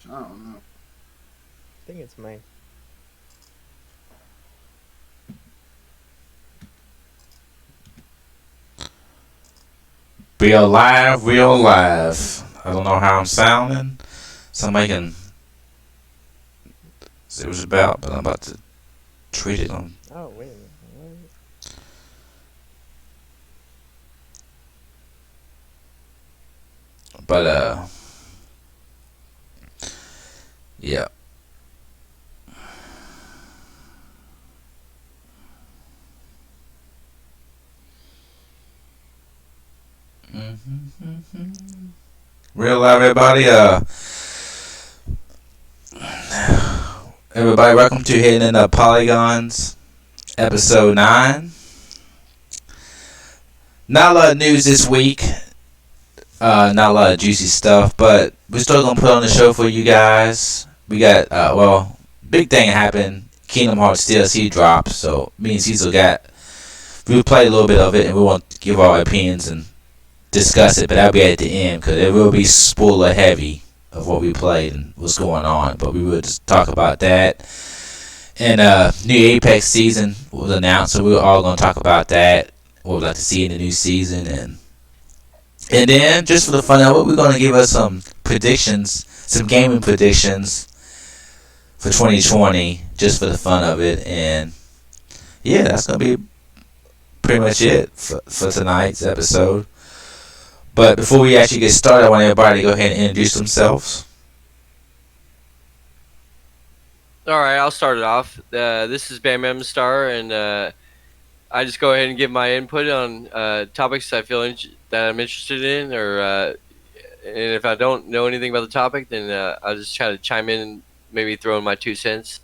I don't know. I think it's May. Real live, real live. I don't know how I'm sounding. Somebody can say what it's about, but I'm about to treat it on. Oh, wait a minute. What? But yeah. Real live, everybody. Everybody, welcome to Hitting the Polygons, episode 9. Not a lot of news this week. Not a lot of juicy stuff, but we're still gonna put on the show for you guys. We got big thing happened. Kingdom Hearts DLC dropped, so me and Cecil got. We played a little bit of it, and we won't give our opinions and discuss it, but that'll be at the end because it will be spoiler heavy of what we played and what's going on. But we will just talk about that. And new Apex season was announced, so we're all gonna talk about that. What we'd like to see in the new season, and then, just for the fun of it, we're going to give us some predictions, some gaming predictions for 2020, just for the fun of it. And yeah, that's going to be pretty much it for tonight's episode. But before we actually get started, I want everybody to go ahead and introduce themselves. All right, I'll start it off. This is Bam M Star, and I just go ahead and give my input on topics I feel that I'm interested in, and if I don't know anything about the topic, then I'll just try to chime in and maybe throw in my 2 cents.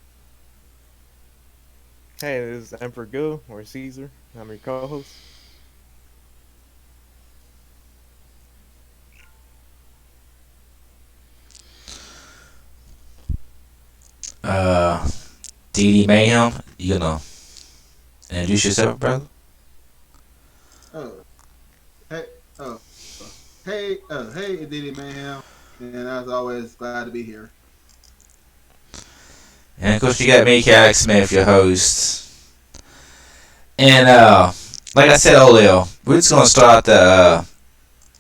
Hey, this is Emperor Go or Caesar. I'm your co-host. Uh, DD Mayhem, you know, introduce yourself, brother. Oh, hey, oh, hey, Diddy Mayhem, and as always, glad to be here. And of course, you got me, Alex Smith, your host. And like I said earlier, we're just gonna start out the.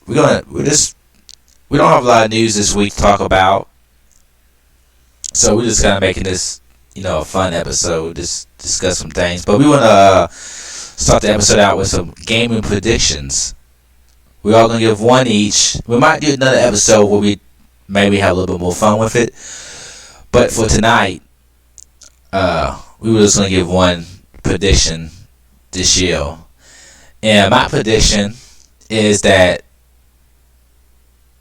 We don't have a lot of news this week to talk about, so we're just kind of making this, a fun episode. Just discuss some things, but we want to start the episode out with some gaming predictions. We're all gonna give one each. We might do another episode where we maybe have a little bit more fun with it, but for tonight, we were just gonna give one prediction this year. And my prediction is that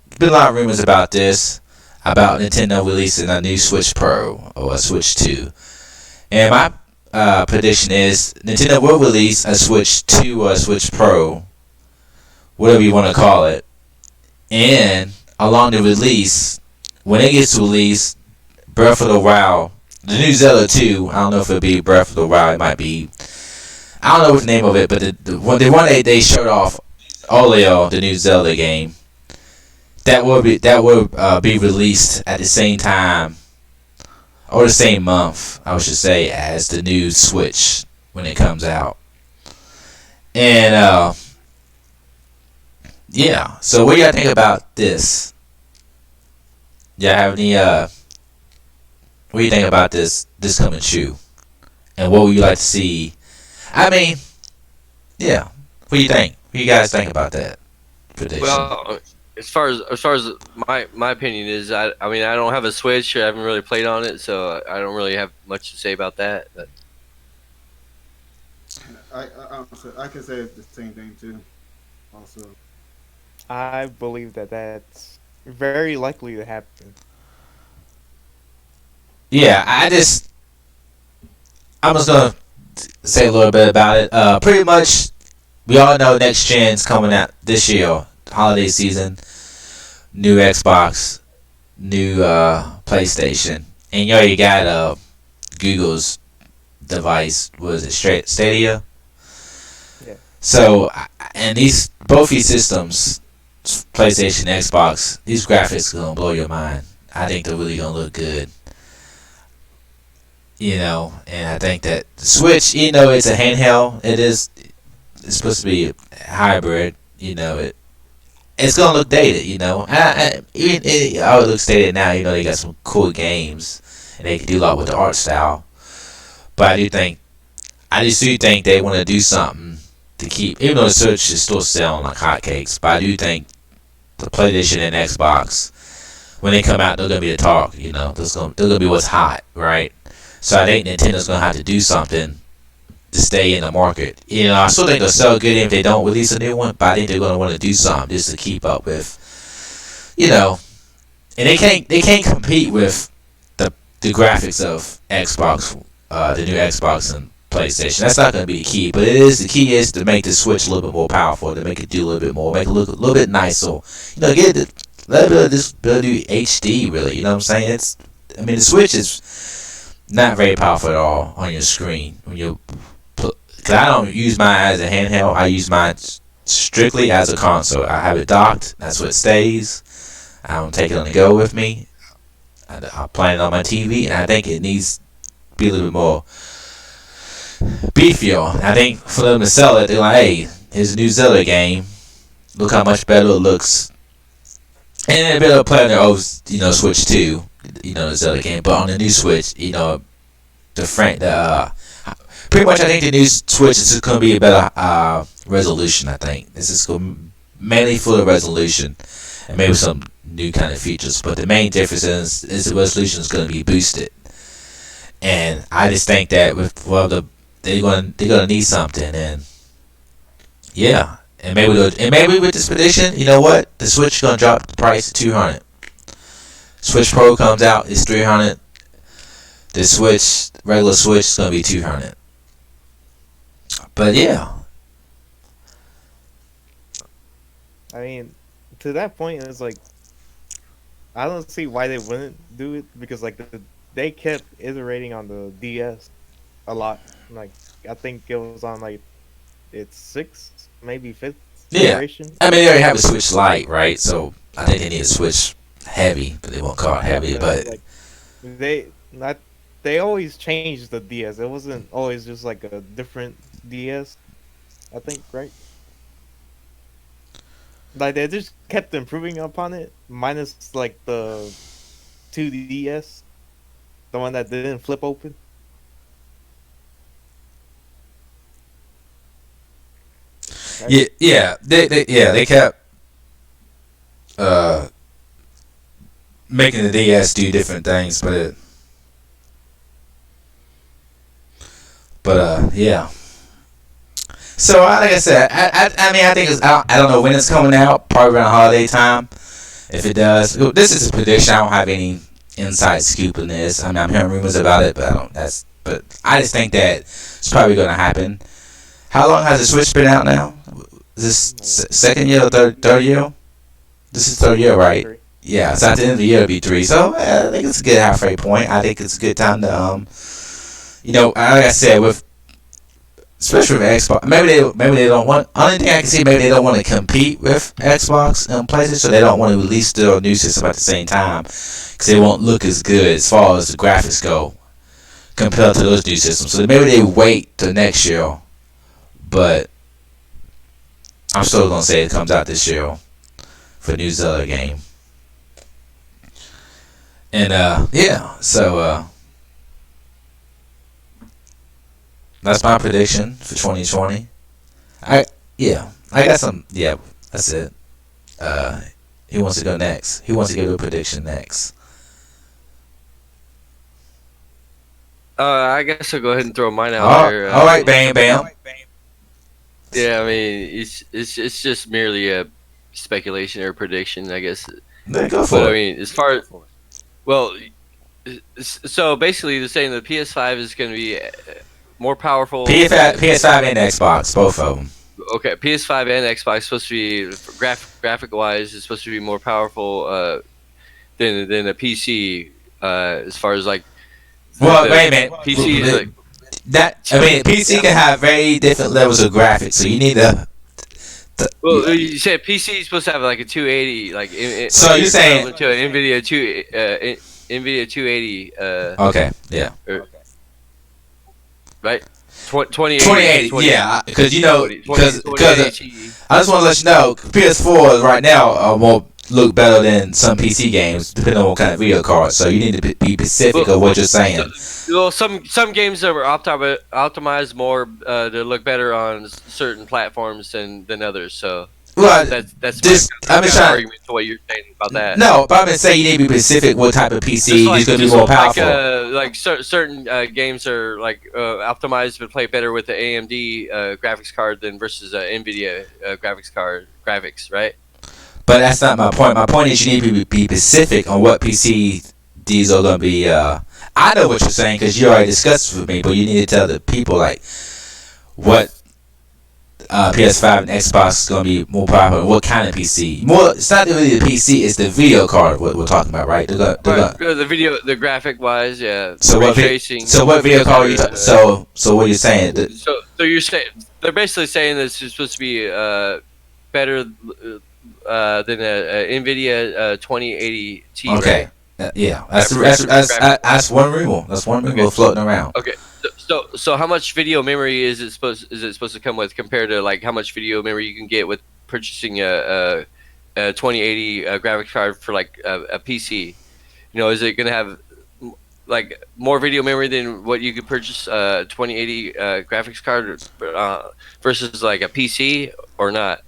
there's been a lot of rumors about this, about Nintendo releasing a new Switch Pro or a Switch 2. And my prediction is Nintendo will release a Switch 2 or a Switch Pro, whatever you want to call it. And along the release, when it gets released, Breath of the Wild, the new Zelda 2, I don't know if it'll be Breath of the Wild, it might be, I don't know what the name of it, but the one they showed off earlier, the new Zelda game, that will be released at the same time or the same month, I should say, as the new Switch when it comes out. And yeah, so what do y'all think about this? Y'all have any what do you think about this coming true? And what would you like to see? I mean, yeah. What do you think? What do you guys think about that prediction? Well, as far as my opinion is, I mean I don't have a Switch. I haven't really played on it, so I don't really have much to say about that. But I can say the same thing too. Also, I believe that that's very likely to happen. Yeah, I'm just gonna say a little bit about it. Pretty much, we all know next gen's coming out this year, holiday season. New Xbox, new PlayStation, and you got Google's device. Was it Stadia? Yeah. So, and both these systems, PlayStation, Xbox, these graphics are gonna blow your mind. I think they're really gonna look good. And I think that the Switch, it's a handheld. It's supposed to be a hybrid. It's gonna look dated. It always looks dated now. They got some cool games, and they can do a lot with the art style. But I just do think they want to do something to keep, even though the Switch is still selling like hotcakes. But I do think the PlayStation and Xbox, when they come out, they're gonna be the talk. They're gonna be what's hot, right? So I think Nintendo's gonna have to do something to stay in the market. I still think they'll sell good if they don't release a new one, but I think they're gonna want to do something just to keep up with, and they can't compete with the graphics of Xbox, the new Xbox and PlayStation. That's not gonna be the key, but the key is to make the Switch a little bit more powerful, to make it do a little bit more, make it look a little bit nicer. Get it, let it just do HD really. You know what I'm saying? The Switch is not very powerful at all on your screen when you. Cause I don't use mine as a handheld. I use mine strictly as a console. I have it docked. That's what it stays. I don't take it on the go with me. I play it on my TV, and I think it needs to be a little bit more beefier. I think for them to sell it, they're like, hey, here's a new Zelda game. Look how much better it looks. And they're able to play on their old, Switch too. The Zelda game. But on the new Switch, pretty much I think the new Switch is just going to be a better resolution, I think. This is going mainly for the resolution and maybe some new kind of features. But the main difference is the resolution is going to be boosted. And I just think that they're going to need something. And yeah. And maybe with this prediction, you know what? The Switch is going to drop the price to $200. Switch Pro comes out, it's $300. The regular Switch is going to be $200. But yeah. I mean, to that point, it's like I don't see why they wouldn't do it, because like they kept iterating on the DS a lot. Like I think it was on like its sixth, maybe fifth iteration. They already have a Switch Lite, right? So I think they need a Switch Heavy, but they won't call it Heavy. But like, they always changed the DS. It wasn't always just like a different DS, I think, right? Like they just kept improving upon it, minus like the 2DS, the one that didn't flip open. Right? Yeah, they kept making the DS do different things, but yeah. So like I said, I think it's out. I don't know when it's coming out. Probably around holiday time. If it does, this is a prediction. I don't have any inside scoop in this. I'm hearing rumors about it, but I don't. But I just think that it's probably going to happen. How long has the Switch been out now? Is this second year or third year? This is third year, right? Yeah. So at the end of the year, it'll be 3. So I think it's a good halfway point. I think it's a good time to like I said, especially with Xbox, maybe they don't want. Only thing I can see, maybe they don't want to compete with Xbox and PlayStation, so they don't want to release their new system at the same time, because they won't look as good as far as the graphics go compared to those new systems. So maybe they wait till next year, but I'm still gonna say it comes out this year for the new Zelda game. And so that's my prediction for 2020. I got some. Yeah, that's it. Who wants to go next? Who wants to give a prediction next? I guess I'll go ahead and throw mine out there. All right, bam. Yeah, I mean, it's just merely a speculation or prediction, I guess. Then go for it. I mean, as far as so basically, they're saying the PS5 is going to be more powerful. PS5 and Xbox, both of them. Okay, PS5 and Xbox is supposed to be graphic wise is supposed to be more powerful than a PC as far as like. Well, wait a minute. PC is like, PC can have very different levels of graphics, so you need to Well, you said PC is supposed to have like a 280, like So you're saying to an NVIDIA 280, okay, yeah, right? 2080, 2080, yeah, because because 2080. I just want to let you know, PS4 right now will look better than some PC games, depending on what kind of video card. So you need to be specific of what you're saying. Well, some games are optimized more to look better on certain platforms than others. So Well, that's just I'm just my trying. argument to what you're saying about that. No, but I've been saying you need to be specific what type of PC is going to be more powerful. Like certain games are like optimized to play better with the AMD graphics card than versus NVIDIA graphics card graphics, right? But that's not my point. My point is you need to be specific on what PC these are going to be. I know what you're saying because you already discussed it with me, but you need to tell the people like what PS5 and Xbox is going to be more powerful and what kind of PC. More, it's not really the PC, it's the video card what we're talking about, right? The video, the graphic wise, yeah. So what video card are you so what you're saying? So you're saying they're basically saying that it's supposed to be better than a NVIDIA 2080 Ti. Okay. Right? Yeah, that's one rule. That's one rule floating around. Okay, so how much video memory is it supposed to come with compared to like how much video memory you can get with purchasing a 2080 graphics card for like a PC? Is it gonna have like more video memory than what you could purchase a 2080 graphics card versus like a PC or not?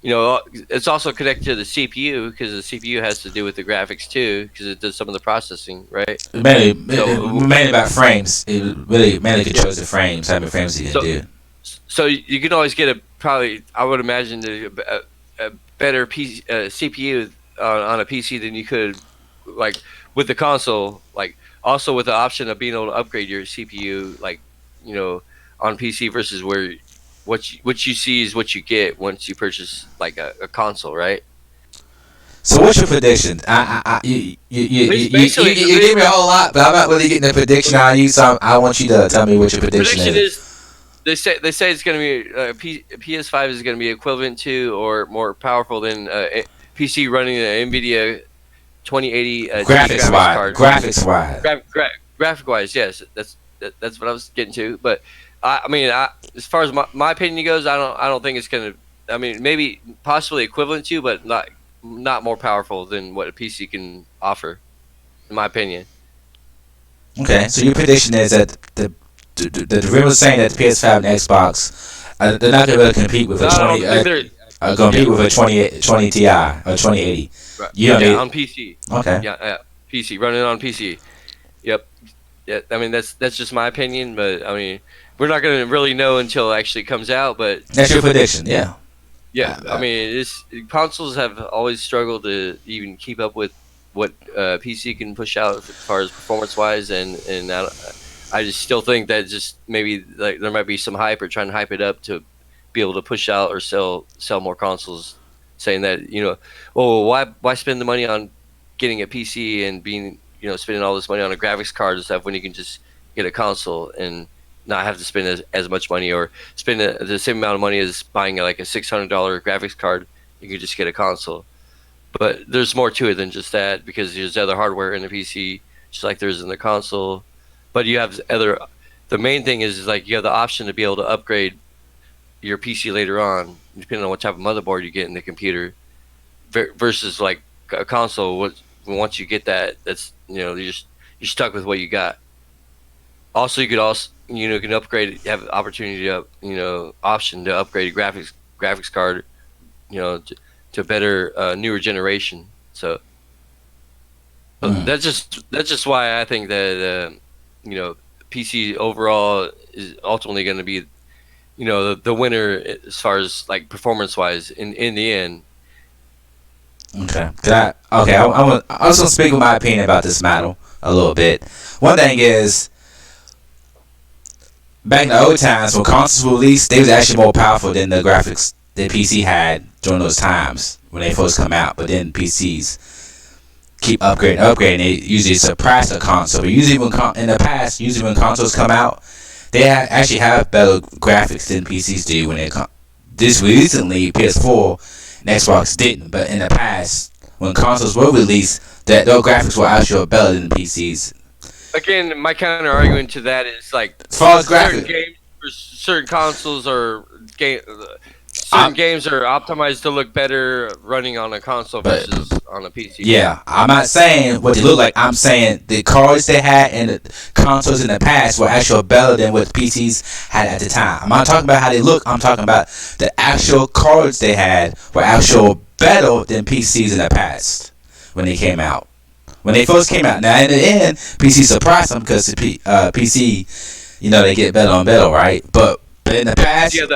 It's also connected to the CPU because the CPU has to do with the graphics too because it does some of the processing, right? Mainly about frames. It really mainly controls the frames, how many frames you can do. So you can always get I would imagine a better CPU on a PC than you could like with the console. Like also with the option of being able to upgrade your CPU, like on PC versus where. What you see is what you get once you purchase like a console, right? So what's your prediction? You gave me a whole lot, but I'm not really getting a prediction on you. So I want you to tell me what your prediction is. They say it's going to be PS5 is going to be equivalent to or more powerful than PC running an NVIDIA 2080 graphics wise. Graphic wise, yes, that's what I was getting to, but. I mean, as far as my opinion goes, I don't think it's gonna. I mean, maybe possibly equivalent to, but not more powerful than what a PC can offer, in my opinion. Okay, so your prediction is that the rumors saying that the PS5 and Xbox they're not gonna be able to compete with a 20 Ti or 2080. Right. Yeah, on PC. Okay. Yeah, PC running on PC. Yep. Yeah, I mean that's just my opinion, but I mean. We're not going to really know until it actually comes out, but that's your prediction, yeah. Yeah, I mean, consoles have always struggled to even keep up with what PC can push out as far as performance-wise, and I just still think that just maybe like there might be some hype or trying to hype it up to be able to push out or sell more consoles, saying that why spend the money on getting a PC and being spending all this money on a graphics card and stuff when you can just get a console and not have to spend as much money or spend the same amount of money as buying like a $600 graphics card. You could just get a console. But there's more to it than just that because there's other hardware in the PC, just like there's in the console. But you have the main thing is like you have the option to be able to upgrade your PC later on, depending on what type of motherboard you get in the computer, versus like a console. Once you get that, that's you're stuck with what you got. Also, you could can upgrade, have the opportunity to option to upgrade a graphics card, to better newer generation. So that's just why I think that PC overall is ultimately going to be the winner as far as like performance wise in the end. Okay. I was gonna speak with my opinion about this matter a little bit. One thing is. Back in the old times when consoles were released, they was actually more powerful than the graphics that PC had during those times when they first come out. But then PCs keep upgrading. They usually surpass the console. But usually in the past, when consoles come out, they actually have better graphics than PCs do when they this recently PS4 and Xbox didn't, but in the past when consoles were released, that their graphics were actually better than PCs. Again, my counter argument to that is like As far as certain graphics, games for certain consoles or certain games are optimized to look better running on a console But- versus on a PC. yeah, I'm not saying what they look like. I'm saying the cards they had and the consoles in the past were actually better than what PCs had at the time. I'm not talking about how they look. I'm talking about the actual cards they had were actual better than PCs in the past when they came out. When they first came out. Now in the end, PC surprised them because PC, they get better and better, right? But in the past, You have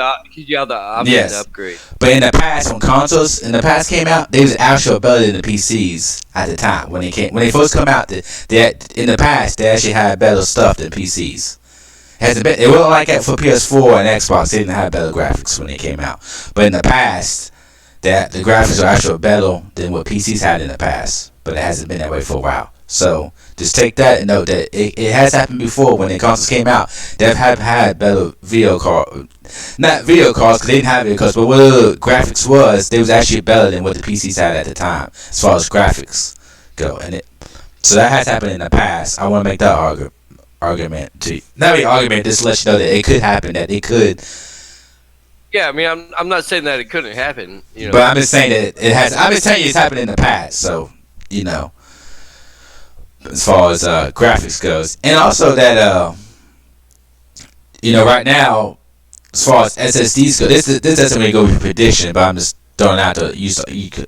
the option Yes. to upgrade. but in the past, when consoles in the past came out, they was actually better than the PCs at the time. When they first come out, they in the past they actually had better stuff than PCs. It wasn't like that for PS4 and Xbox. They didn't have better graphics when they came out. But in the past, that the graphics are actually better than what PCs had in the past. But it hasn't been that way for a while. So just take that and note that it has happened before when the consoles came out. They've had better video cards. Not video cards because they didn't have video cards, but what the graphics was, they was actually better than what the PCs had at the time as far as graphics go. So that has happened in the past. I want to make that argument to you. Not really argument, just let you know that it could happen, that it could. Yeah, I mean, I'm not saying that it couldn't happen. But I'm just saying that it has. I'm just telling you it's happened in the past. So as far as graphics goes, and also that right now, as far as SSDs go, this doesn't really go with prediction, but I'm just throwing out you could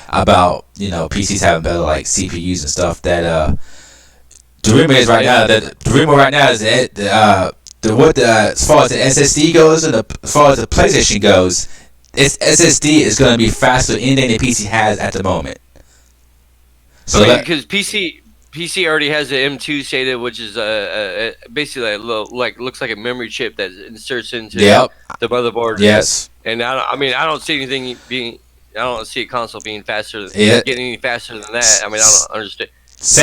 about PCs having better like CPUs and stuff. That the rumor is right now that as far as the SSD goes and as far as the PlayStation goes, its SSD is going to be faster than anything the PC has at the moment. So because PC already has the M2 SATA, which is basically a little, looks like a memory chip that inserts into the motherboard. Yes. And I don't see anything being. I don't see a console being faster, getting any faster than that. I mean, I don't understand. Unless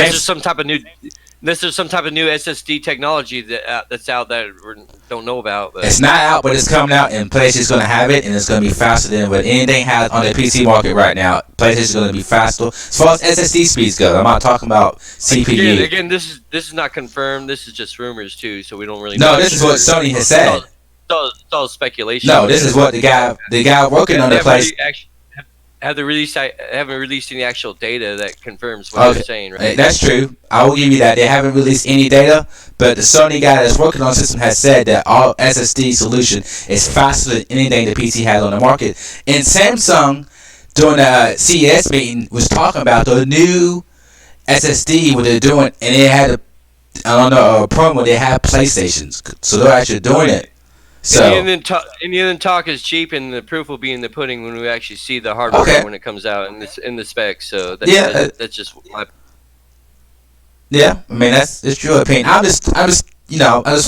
there's some type of new SSD technology that's out that we don't know about. But. It's not out, but it's coming out, and PlayStation's going to have it, and it's going to be faster than what anything has on the PC market right now. PlayStation's going to be faster as far as SSD speeds go. I'm not talking about CPU. Again, this is not confirmed. This is just rumors too, so we don't really. No, this is what Sony has said. It's all speculation. No, this is what the guy working on the PlayStation. Haven't released any actual data that confirms what they're saying, right? That's true. I will give you that. They haven't released any data, but the Sony guy that's working on the system has said that all SSD solution is faster than anything the PC has on the market. And Samsung, during the CES meeting, was talking about the new SSD, what they're doing, and they had a promo, they have PlayStations, so they're actually doing it. So, and then talk is cheap, and the proof will be in the pudding when we actually see the hardware when it comes out in the specs. So that's just my. Yeah, I mean it's your opinion. I just I just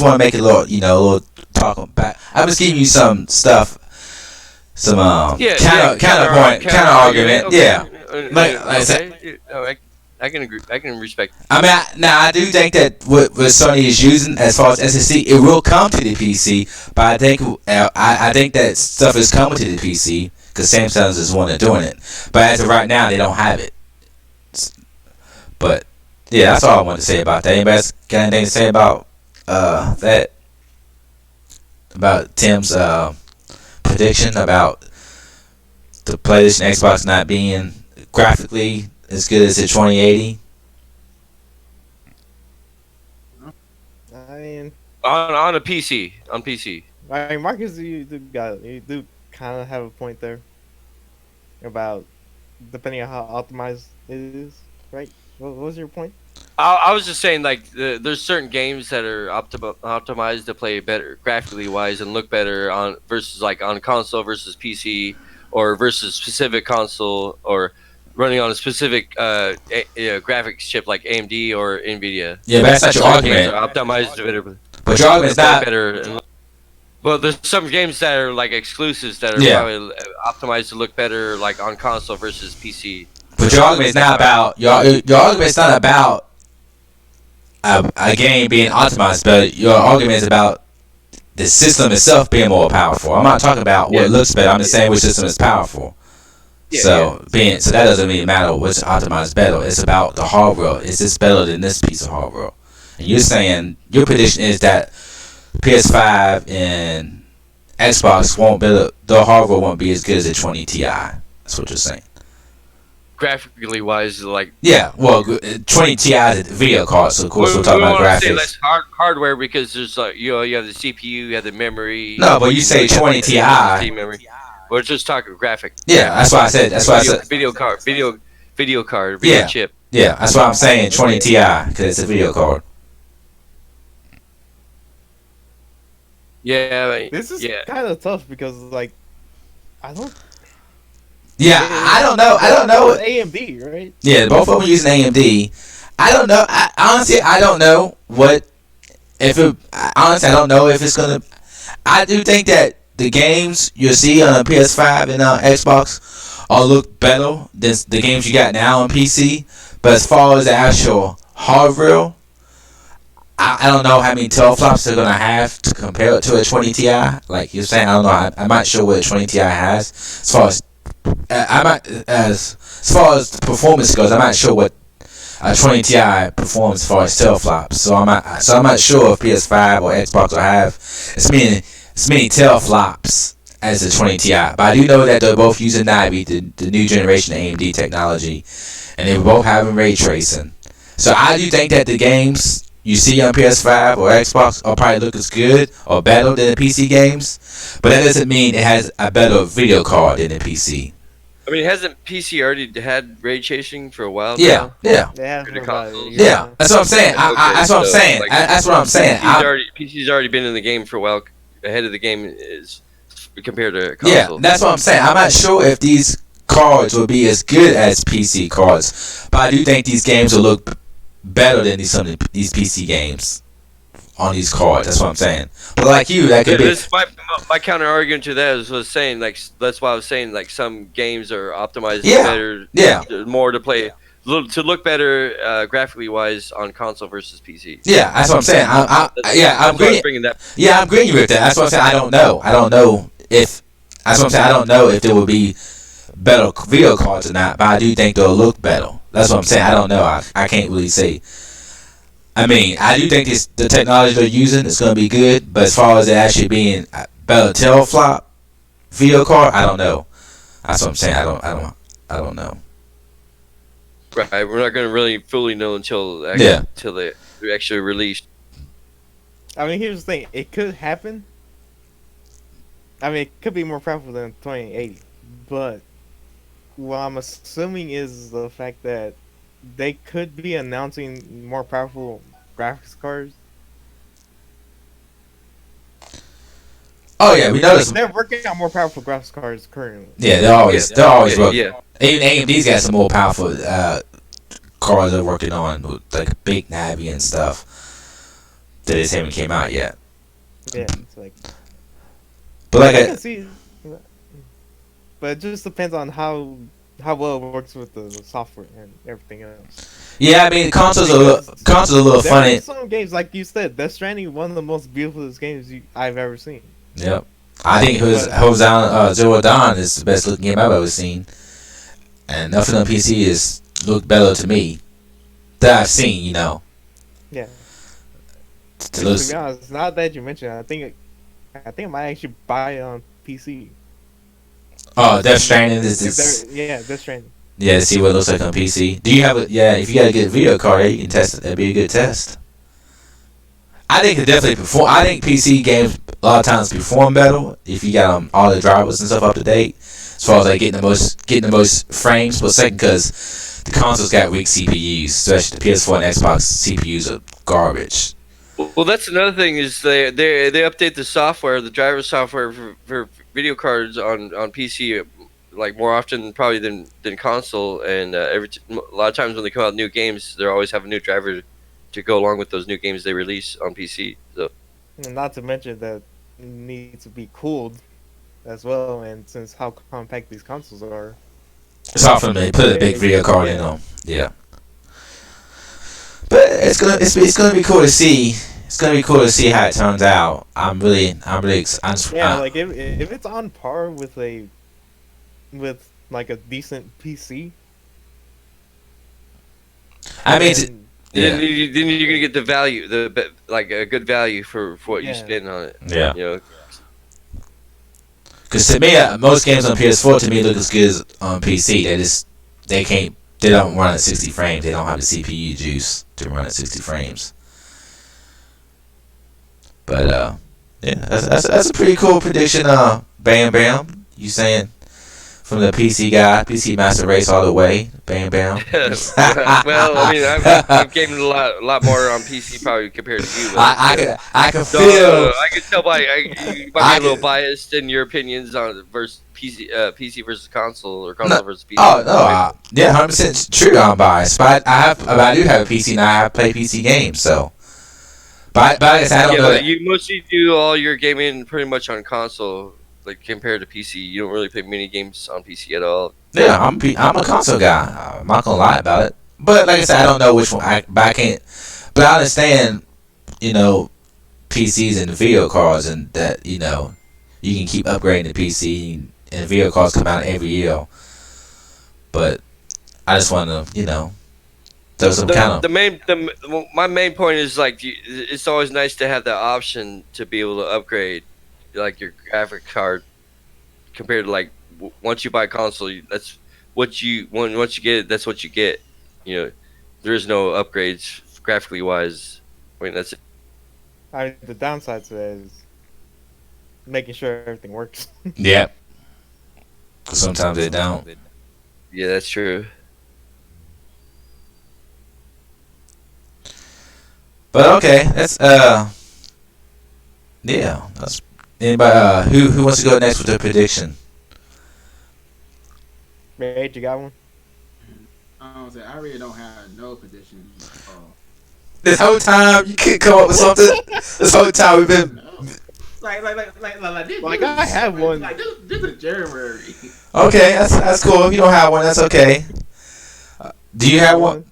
want to make it a little talk back. I'm just giving you some stuff, some counter argument. Okay. Yeah, like I said. I can agree. I can respect. I mean, I do think that what Sony is using as far as SSD, it will come to the PC. But I think that stuff is coming to the PC because Samsung is the one that's doing it. But as of right now, they don't have it. But yeah, that's all I want to say about that. Anybody else got anything to say about that? About Tim's prediction about the PlayStation Xbox not being graphically as good as the 2080? I mean, on a PC, I mean, Marcus, you do kind of have a point there about depending on how optimized it is, right? What was your point? I was just saying, like, there's certain games that are optimized to play better graphically wise and look better on versus like on console versus PC or versus specific console or running on a specific graphics chip like AMD or NVIDIA. Yeah, but that's not your argument. Optimized better. But your argument is not better. Well, there's some games that are like exclusives that are probably optimized to look better, like on console versus PC. But your argument is not about your argument is not about a game being optimized, but your argument is about the system itself being more powerful. I'm not talking about what looks better. I'm just saying which system is powerful. So that doesn't really matter which optimized better. It's about the hardware. Is this better than this piece of hardware? And you're saying your prediction is that PS5 and Xbox won't be the hardware won't be as good as the 20 Ti. That's what you're saying. Graphically wise, like 20 Ti is a video card, so of course we're talking about graphics. Say less hardware because there's like you have the CPU, you have the memory. No, but you say 20 Ti. Memory. We're just talking graphic. Yeah, that's why I said. That's why I said video card, video chip. Yeah, that's why I'm saying 20 Ti because it's a video card. Yeah, this is kind of tough because like I don't. Yeah, I don't know. AMD, right? Yeah, both of them using AMD. I don't know. Honestly, I don't know honestly, I don't know if it's gonna. I do think that the games you see on a PS5 and Xbox all look better than the games you got now on PC. But as far as the actual hardware, I don't know how many teraflops they're gonna have to compare it to a 20 Ti. Like you're saying, I don't know. I'm not sure what a 20 Ti has as far as as far as performance goes. I'm not sure what a 20 Ti performs as far as teraflops. So I'm not sure if PS5 or Xbox will have as many teraflops as the 20 Ti. But I do know that they're both using Navi, the new generation of AMD technology, and they're both having ray tracing. So I do think that the games you see on PS5 or Xbox will probably look as good or better than the PC games, but that doesn't mean it has a better video card than the PC. I mean, hasn't PC already had ray tracing for a while? Yeah. Yeah, that's what I'm saying. That's what I'm saying. That's what I'm saying. PC's already been in the game for a while, ahead of the game is compared to console. Yeah, that's what I'm saying. I'm not sure if these cards will be as good as PC cards, but I do think these games will look better than these PC games on these cards. That's what I'm saying. But like you, that could be. My counter argument to that was saying that's why I was saying some games are optimized better. Yeah. More to play. To look better graphically wise on console versus PC. Yeah, that's what I'm saying. I'm agreeing. Yeah, I'm agreeing with that. That's what I'm saying. I don't know if. That's what I'm saying. I don't know if there will be better video cards or not, but I do think they'll look better. That's what I'm saying. I don't know. I can't really say. I mean, I do think the technology they're using is going to be good, but as far as it actually being a better teraflop video card, I don't know. That's what I'm saying. I don't know. Right, we're not going to really fully know until they actually released. I mean, here's the thing: it could happen. I mean, it could be more powerful than 2080, but what I'm assuming is the fact that they could be announcing more powerful graphics cards. Oh yeah, we know this. They're working on more powerful graphics cards currently. Yeah, they're always working. Yeah. Even AMD's got some more powerful cards they're working on, with, like big Navi and stuff that just haven't came out yet. Yeah, it's like. But like I can see, but it just depends on how well it works with the software and everything else. Yeah, I mean consoles are a little funny. Some games, like you said, Death Stranding, one of the most beautiful games I've ever seen. Yep, I think Zero Dawn is the best looking game I've ever seen, and nothing on PC is looked better to me that I've seen. You know. Yeah. To be honest, now that you mention it, I think I might actually buy it on PC. Oh, Death Stranding is yeah, Death Stranding. Yeah, to see what it looks like on PC. Do you have a if you got a good video card, you can test it. That'd be a good test. I think it definitely perform. I think PC games a lot of times perform better if you got all the drivers and stuff up to date. As far as like getting the most frames per second, because the consoles got weak CPUs, especially the PS4 and Xbox CPUs are garbage. Well, that's another thing is they update the software, the driver software for video cards on PC like more often probably than console, and a lot of times when they come out with new games, they always have a new driver to go along with those new games they release on PC. So, and not to mention that it needs to be cooled as well, and since how compact these consoles are, it's often they put a big video card in them. Yeah. But it's gonna be cool to see it's gonna be cool to see how it turns out. Yeah, like if it's on par with like a decent PC, I mean, then yeah, Then you're gonna get the value, like a good value for what you yeah. spend on it. yeah. You know, Because to me, most games on PS4 to me look as good as on PC. They don't run at 60 frames. They don't have the CPU juice to run at 60 frames. But yeah, that's a pretty cool prediction. Bam Bam, you saying from the PC guy, PC Master Race all the way. Bam Bam. well, I mean, I'm gaming a lot more on PC probably compared to you. But, I can so, feel. I can tell you might be a little biased in your opinions on versus PC versus console or console versus PC. Oh no, yeah, 100% true. I'm biased, but I do have a PC and I play PC games. So, but like I said, I don't know. But you mostly do all your gaming pretty much on console, like compared to PC. You don't really play mini games on PC at all. Yeah, I'm a console guy. I'm not gonna lie about it. But like I said, I don't know which one. But I can't. But I understand, PCs and video cards, and that you can keep upgrading the PC, and video cards come out every year. But I just want to, throw some kind of. My main point is like it's always nice to have the option to be able to upgrade, like your graphic card, compared to like once you buy a console, that's what you once you get it, that's what you get. There is no upgrades graphically wise. I mean, that's it. The downside to that is making sure everything works. Yeah. Because sometimes they don't. Yeah, that's true. But okay, that's yeah. That's anybody. Who wants to go next with their prediction? Ray, you got one? I really don't have no prediction. This whole time you can't come up with something. This whole time we've been. Like I have one. Like this is January. Okay, that's cool. If you don't have one, that's okay. Do you have one?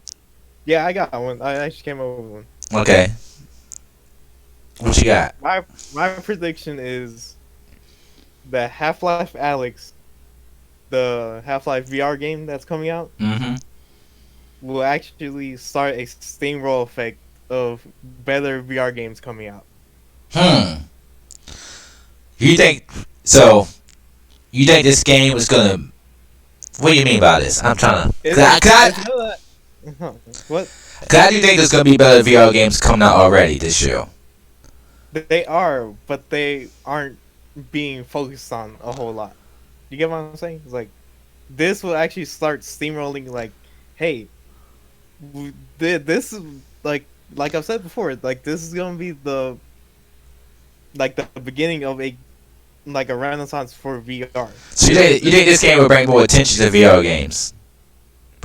Yeah, I got one. I actually came up with one. Okay. What you got? My prediction is that Half-Life Alyx, the Half-Life VR game that's coming out, Mm-hmm. will actually start a steamroll effect of better VR games coming out. You think so? You think this game is gonna? What do you mean by this? I'm trying to. What? How do you think there's gonna be better VR games coming out already this year? They are, but they aren't being focused on a whole lot. You get what I'm saying? It's like this will actually start steamrolling. Like, hey, this is like I've said before. Like this is gonna be the beginning of a renaissance for VR. So you think this game will bring more attention to VR games?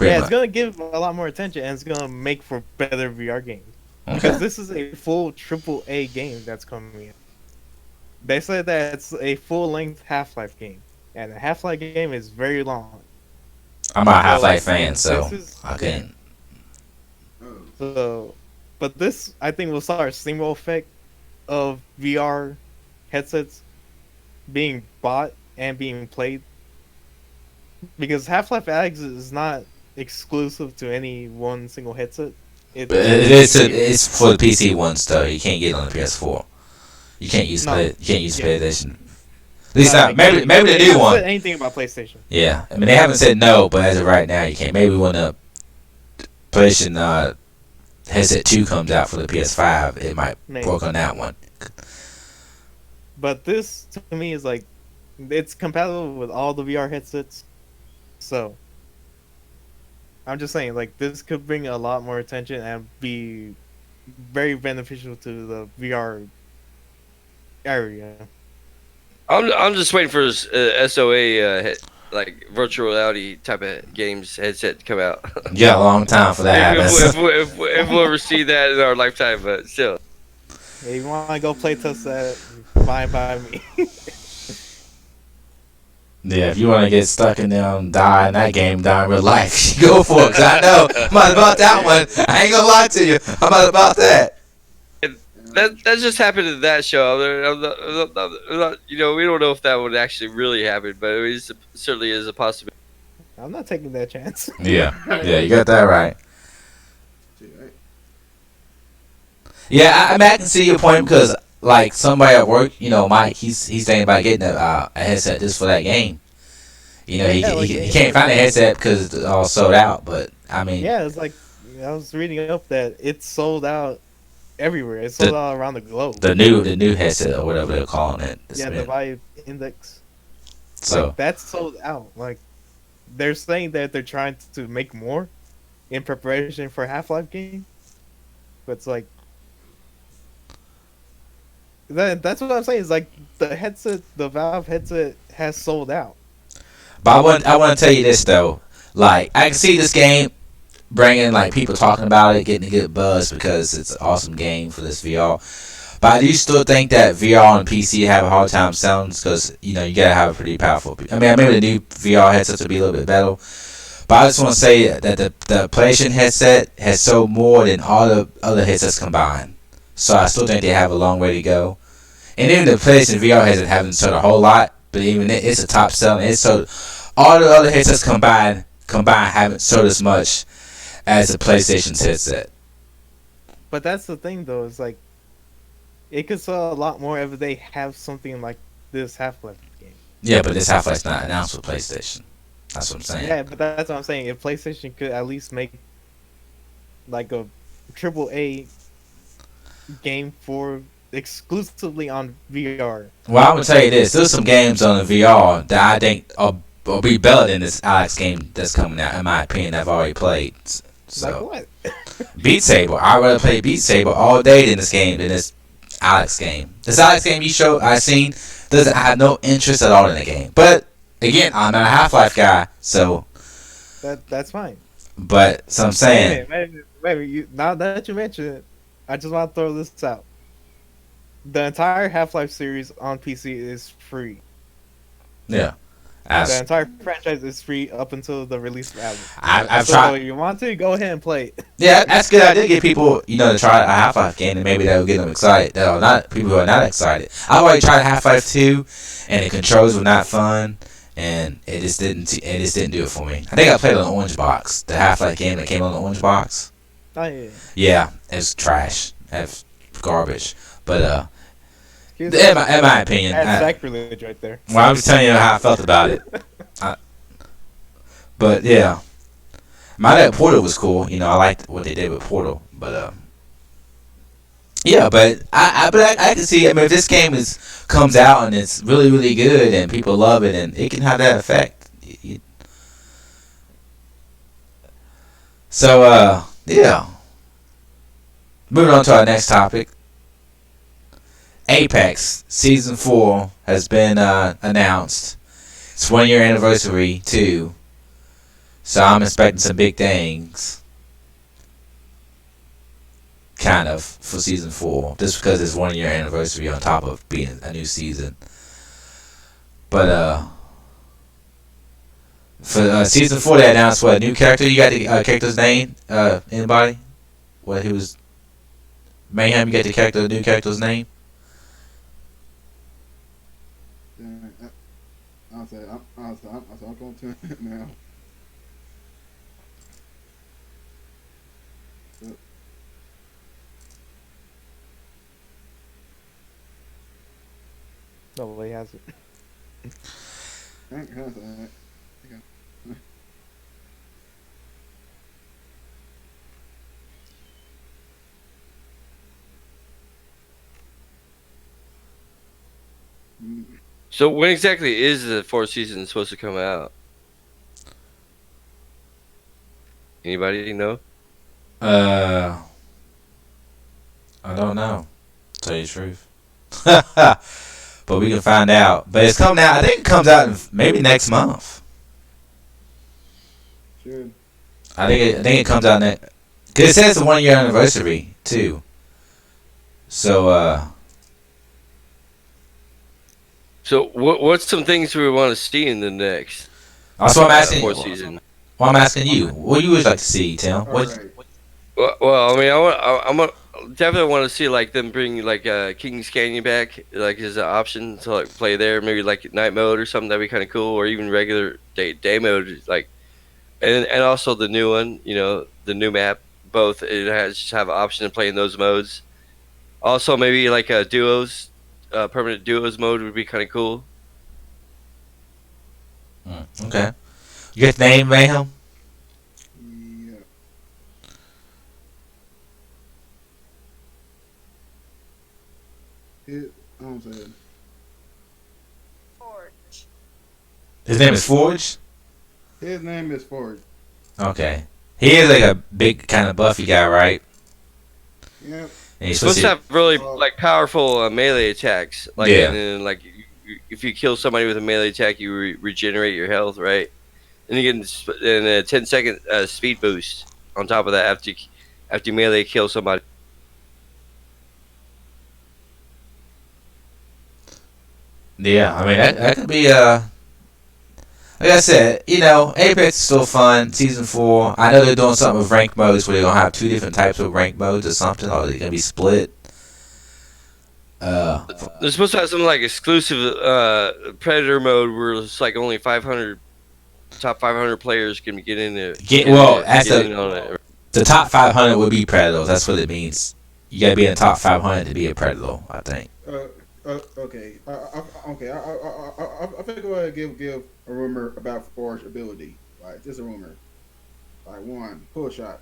It's gonna give a lot more attention, and it's gonna make for better VR games. Okay. Because this is a full AAA game that's coming in. They said that it's a full-length Half-Life game, and the Half-Life game is very long. I'm a Half-Life fan, so I yeah. can. So, but this I think will start a steamroll effect of VR headsets being bought and being played. Because Half-Life Alyx is not exclusive to any one single headset. It's for the PC ones though. You can't get it on the PS4. You can't use PlayStation. At least not. Maybe the new one. Said anything about PlayStation? Yeah, I mean they haven't said no, but as of right now, you can't. Maybe when the PlayStation headset 2 comes out for the PS5, it might work on that one. But this to me is like it's compatible with all the VR headsets, so I'm just saying like this could bring a lot more attention and be very beneficial to the VR area. I'm just waiting for SOA like virtual reality type of games headset to come out. Yeah, a long time for that. if we'll ever see that in our lifetime, but still. If you want to go play test that, fine by me. Yeah, if you want to get stuck in there and die in that game, die in real life, go for it. Cause I know I'm about that one. I ain't gonna lie to you. I'm about that. that just happened to that show. We don't know if that would actually really happen, but certainly is a possibility. I'm not taking that chance. Yeah, yeah, you got that right. Shit, Yeah, I mean, I can see your point because like somebody at work, Mike, he's thinking about getting a headset just for that game. Yeah, like, He can't find a headset because it's all sold out. But I mean, yeah, it's like I was reading up that it's sold out everywhere. It's sold out around the globe. the new headset or whatever they're calling it. Yeah, the Vive Index. So Like, that's sold out. Like they're saying that they're trying to make more in preparation for Half-Life game, but it's like that's what I'm saying. Is like the Valve headset has sold out. but I want to tell you this though. Like I can see this game bringing like people talking about it, getting a good buzz because it's an awesome game for this VR. But I do still think that VR and PC have a hard time selling because you gotta have a pretty powerful. I mean, maybe the new VR headsets will be a little bit better. But I just want to say that the PlayStation headset has sold more than all the other headsets combined. So I still think they have a long way to go. And even the PlayStation VR headset haven't sold a whole lot, but even it's a top selling. It's sold all the other headsets combined haven't sold as much as the PlayStation's headset. But that's the thing, though. It's like it could sell a lot more if they have something like this Half-Life game. Yeah, but this Half-Life's not announced for PlayStation. That's what I'm saying. Yeah, but that's what I'm saying. If PlayStation could at least make like a AAA game for exclusively on VR. Well, I'm gonna tell you this: there's some games on the VR that I think will be better than this Alex game that's coming out. In my opinion, I've already played. So, Like what? Beat Saber. I'd rather play Beat Saber all day than this game than this Alex game. This Alex game I seen doesn't have no interest at all in the game. But again, I'm not a Half-Life guy, so. That's fine. But so I'm saying. Wait, now that you mention it, I just want to throw this out. The entire Half-Life series on PC is free. Yeah. The entire franchise is free up until the release of album. I've so tried. If you want to, go ahead and play it. Yeah, that's a good idea. Get people, to try a Half-Life game, and maybe that will get them excited. That are not people who are not excited. I've already tried Half-Life 2, and the controls were not fun, and it just didn't do it for me. I think I played on the Orange Box, the Half-Life game that came on the Orange Box. Oh yeah. Yeah, it's trash. That's garbage. But in my opinion, That's sacrilege right there. Well, I'm just telling you how I felt about it. But yeah, my Portal was cool. I liked what they did with Portal. But yeah, but I can see. I mean, if this game comes out and it's really really good and people love it, and it can have that effect. So yeah. Moving on to our next topic. Apex Season 4 has been announced. It's 1 year anniversary too. So I'm expecting some big things. Kind of for Season 4. Just because it's 1 year anniversary on top of being a new season. But for Season 4 they announced what, a new character? You got the character's name? Anybody? What, who was Mayhem, you got the new character's name? I'm going to it now. Nobody has it. So when exactly is the fourth season supposed to come out? Anybody know? I don't know. To tell you the truth. But we can find out. But it's coming out. I think it comes out maybe next month. Sure. I think it comes out next. Cause it says it's a 1 year anniversary too. So So what's some things we want to see in the next also I'm asking. fourth season? Well, I'm asking you. What you would like to see, Tim? What? Right. Well, I mean, definitely want to see like them bring like King's Canyon back, like as an option to like play there. Maybe like night mode or something that'd be kind of cool, or even regular day mode. Like and also the new one, the new map. Both it has just have an option to play in those modes. Also, maybe like a duos, permanent duos mode would be kind of cool. Okay. You get the name Mayhem? Yeah. It, I'm saying His name is Forge. his name is Ford. Okay. He is like a big kind of buffy guy, right? Yep. And he's Supposed supposed to to. have really like powerful melee attacks. Like and Yeah. then like if you kill somebody with a melee attack, you regenerate your health, right? And you get a 10-second speed boost on top of that after you melee kill somebody. Yeah. I mean, that could be like I said, Apex is still fun. Season 4. I know they're doing something with rank modes where they're gonna have two different types of rank modes or something, or they're gonna be split. Uh, They're supposed to have some like exclusive predator mode where it's like only 500 top 500 players can get in there. well, that's Get in on it. the top 500 would be Predators. That's what it means. You gotta be in the top 500 to be a Predator, I think. Okay. Okay. I think I would give a rumor about Forge ability. Like just a rumor. Like one pull shot.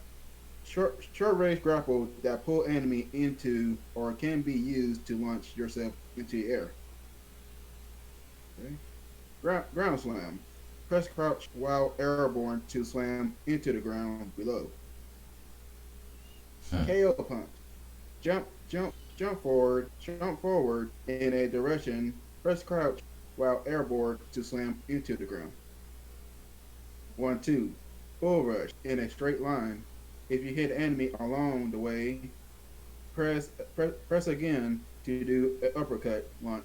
Short range grapple that pull enemy into or can be used to launch yourself into the air. Okay. Ground slam. Press crouch while airborne to slam into the ground below. Hmm. KO punch. Jump forward in a direction. Press crouch while airborne to slam into the ground. 1-2. Bull rush in a straight line. If you hit enemy along the way, press again to do an uppercut launch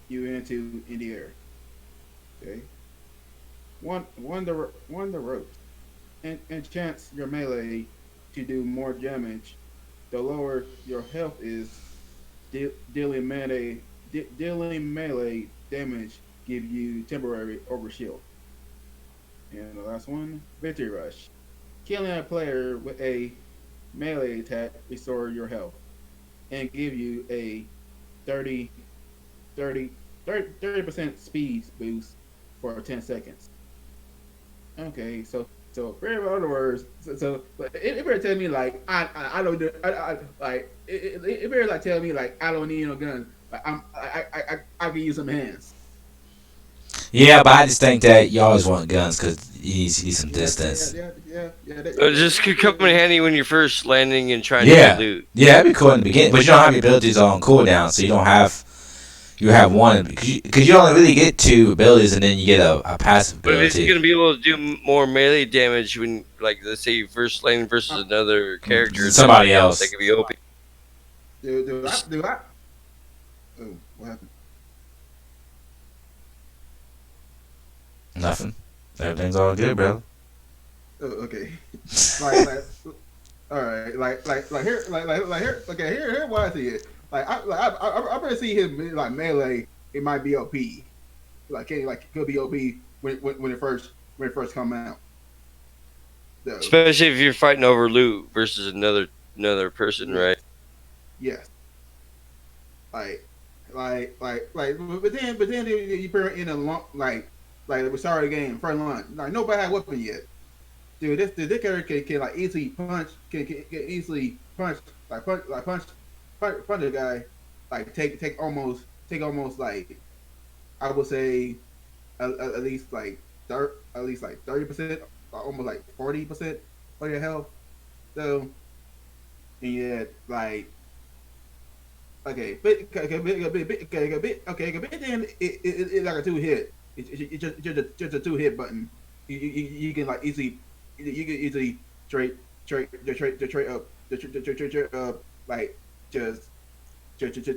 you into in the air. Okay. One the ropes. And chance your melee to do more damage. The lower your health is, dealing melee damage give you temporary overshield. And the last one, victory rush. Killing a player with a melee attack restore your health and give you a 30 30% speed boost for 10 seconds. Okay, so in other words, it better tell me like I don't do like it better like tell me like I don't need no guns. Like I can use some hands. Yeah, but I just think that you always want guns because you need some distance. Just could come in handy when you're first landing and trying to get Yeah, loot. yeah, that'd be cool in the beginning, but you don't have your abilities on cooldown, so you have one because you only really get two abilities, and then you get a passive But if it's ability. gonna be able to do more melee damage when, like, let's say you first landing versus another character, Somebody else. that could be OP. Do I? Oh, what happened? Nothing. Everything's all good, bro. Oh, okay. like, all right. Like here, like here. Okay, here. Why I see it. I better see him like melee. It might be OP. It could be OP when it first come out. So, Especially if you're fighting over loot versus another person, yeah, right? yes. But then you put it in a long like we started the game first line. Like nobody had a weapon yet. Dude, this character can like easily punch, can easily punch a guy, like take almost like I would say at least like at least like 30%, almost like 40% of your health. So and yet like okay, but then it's like a two hit. It's just a two hit button. You can like easily you can easily trade up like just just this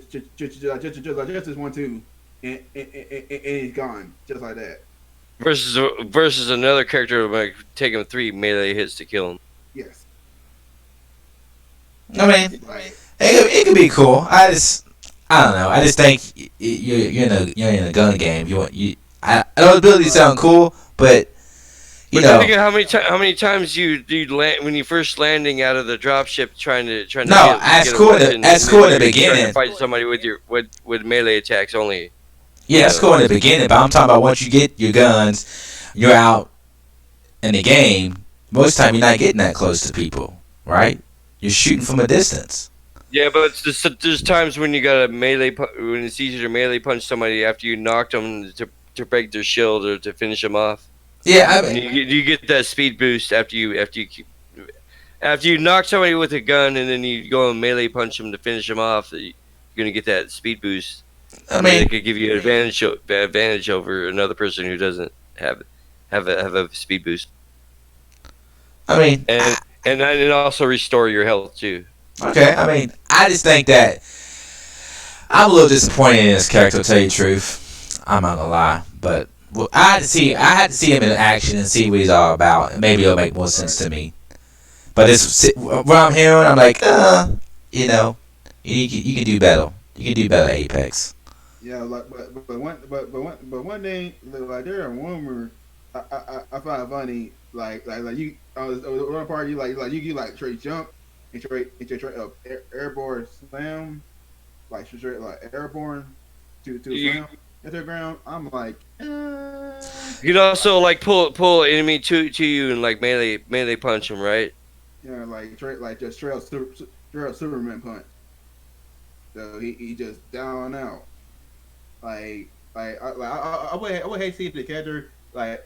1-2 and he's gone just like that. Versus another character who might take him 3 melee hits to kill him. Yes. I mean, Like, it could be cool. I don't know. I just think you're in a gun game. Those abilities like, sound cool, but you But then know, again, how many times you land when you first landing out of the dropship trying to no, get a weapon, and that's then cool in the you're trying to beginning. fight somebody with melee attacks only. Yeah, that's cool in the beginning. But I'm talking about once you get your guns, you're out in the game. Most time you're not getting that close to people, right? You're shooting from a distance. Yeah, but there's times when you got to when it's easier to melee punch somebody after you knocked them to break their shield or to finish them off. Yeah, I And mean, you get that speed boost after you knock somebody with a gun and then you go and melee punch them to finish them off. You're gonna get that speed boost. I And then mean, it could give you an advantage over another person who doesn't have a speed boost, I mean, and it also restore your health too. okay. I mean, I just think that I'm a little disappointed in this character. To tell you the truth, I'm not gonna lie, but well, I had to see him in action and see what he's all about, and maybe it'll make more sense to me. But it's what I'm hearing. I'm like, you know, you can do better. You can do better, Apex. yeah, like, but one thing, like there are rumors I find funny, like you, one part you you like straight jump and straight up airborne slam, like straight like airborne to You, slam at the ground. I'm like, you can also like pull an enemy to you and like melee punch them, right? yeah, like just straight up Superman punch. So he just down and out. I would hate to see if the character okay,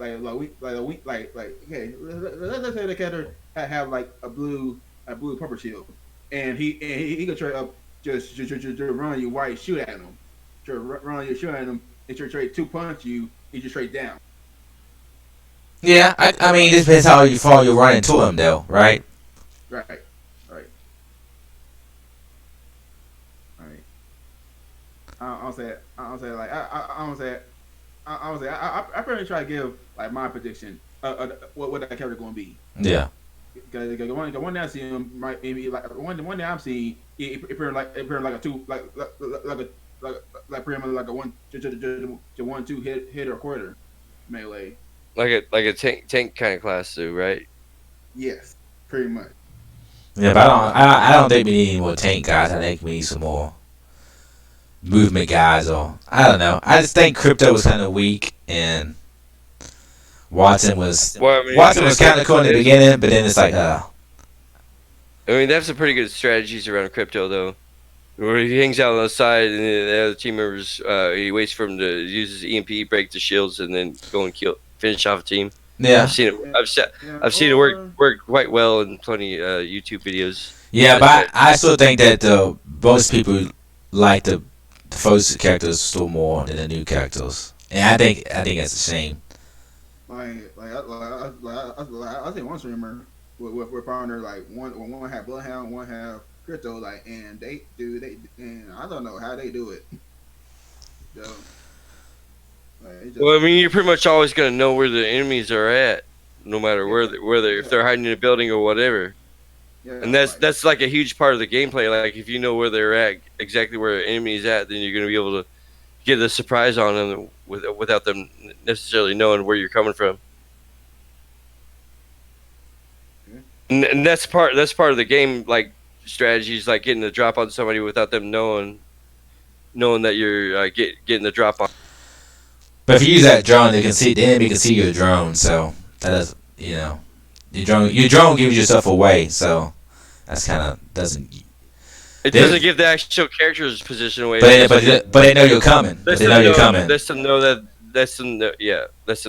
let's say the character have like a blue purple shield, and he could try up just run you white shoot at him, try run you shoot at him, and try two punch you, he just straight down. Yeah, I mean, it depends how you far you run into him, though, right? Right, right, right. I don't say it. I don't say it like I don't say it. I don't say I pretty try to give like my prediction what that character going to be. Yeah. Because the one that I see him might maybe like one that I'm seeing it appear like a two like pretty much like a one two hit or quarter melee. Like a tank kind of class too, right? Yes, pretty much. Yeah, but I don't think we need any more tank guys. I think we need some more movement guys, or I don't know. I just think Crypto was kind of weak, and Watson was Well, I mean, Watson was kind of cool in the beginning, but then it's like, I mean, they have some pretty good strategies around Crypto though. Where he hangs out on the side, and the other team members, he waits for him to use his EMP, break the shields, and then go and finish off a team. yeah, I've seen it. I've seen it work quite well in plenty YouTube videos. yeah. But I still think that most people like the first characters still more than the new characters, and I think that's a shame. I think one streamer with partner like one have Bloodhound, one have Crypto, like, and and I don't know how they do it. So, Well, I mean, you're pretty much always gonna know where the enemies are at, no matter where if they're hiding in a building or whatever. yeah, And that's like a huge part of the gameplay. Like if you know where they're at, exactly where the enemy's at, then you're gonna be able to get a surprise on them without them necessarily knowing where you're coming from. And that's part of the game, like strategies, like getting the drop on somebody without them knowing that you're getting the drop on. But if you use that drone, the enemy can see your drone, so that does, your drone gives yourself away, so that's kind of doesn't. It doesn't give the actual character's position away. But they know you're coming. But they know you're coming. Lets them know that. Lets them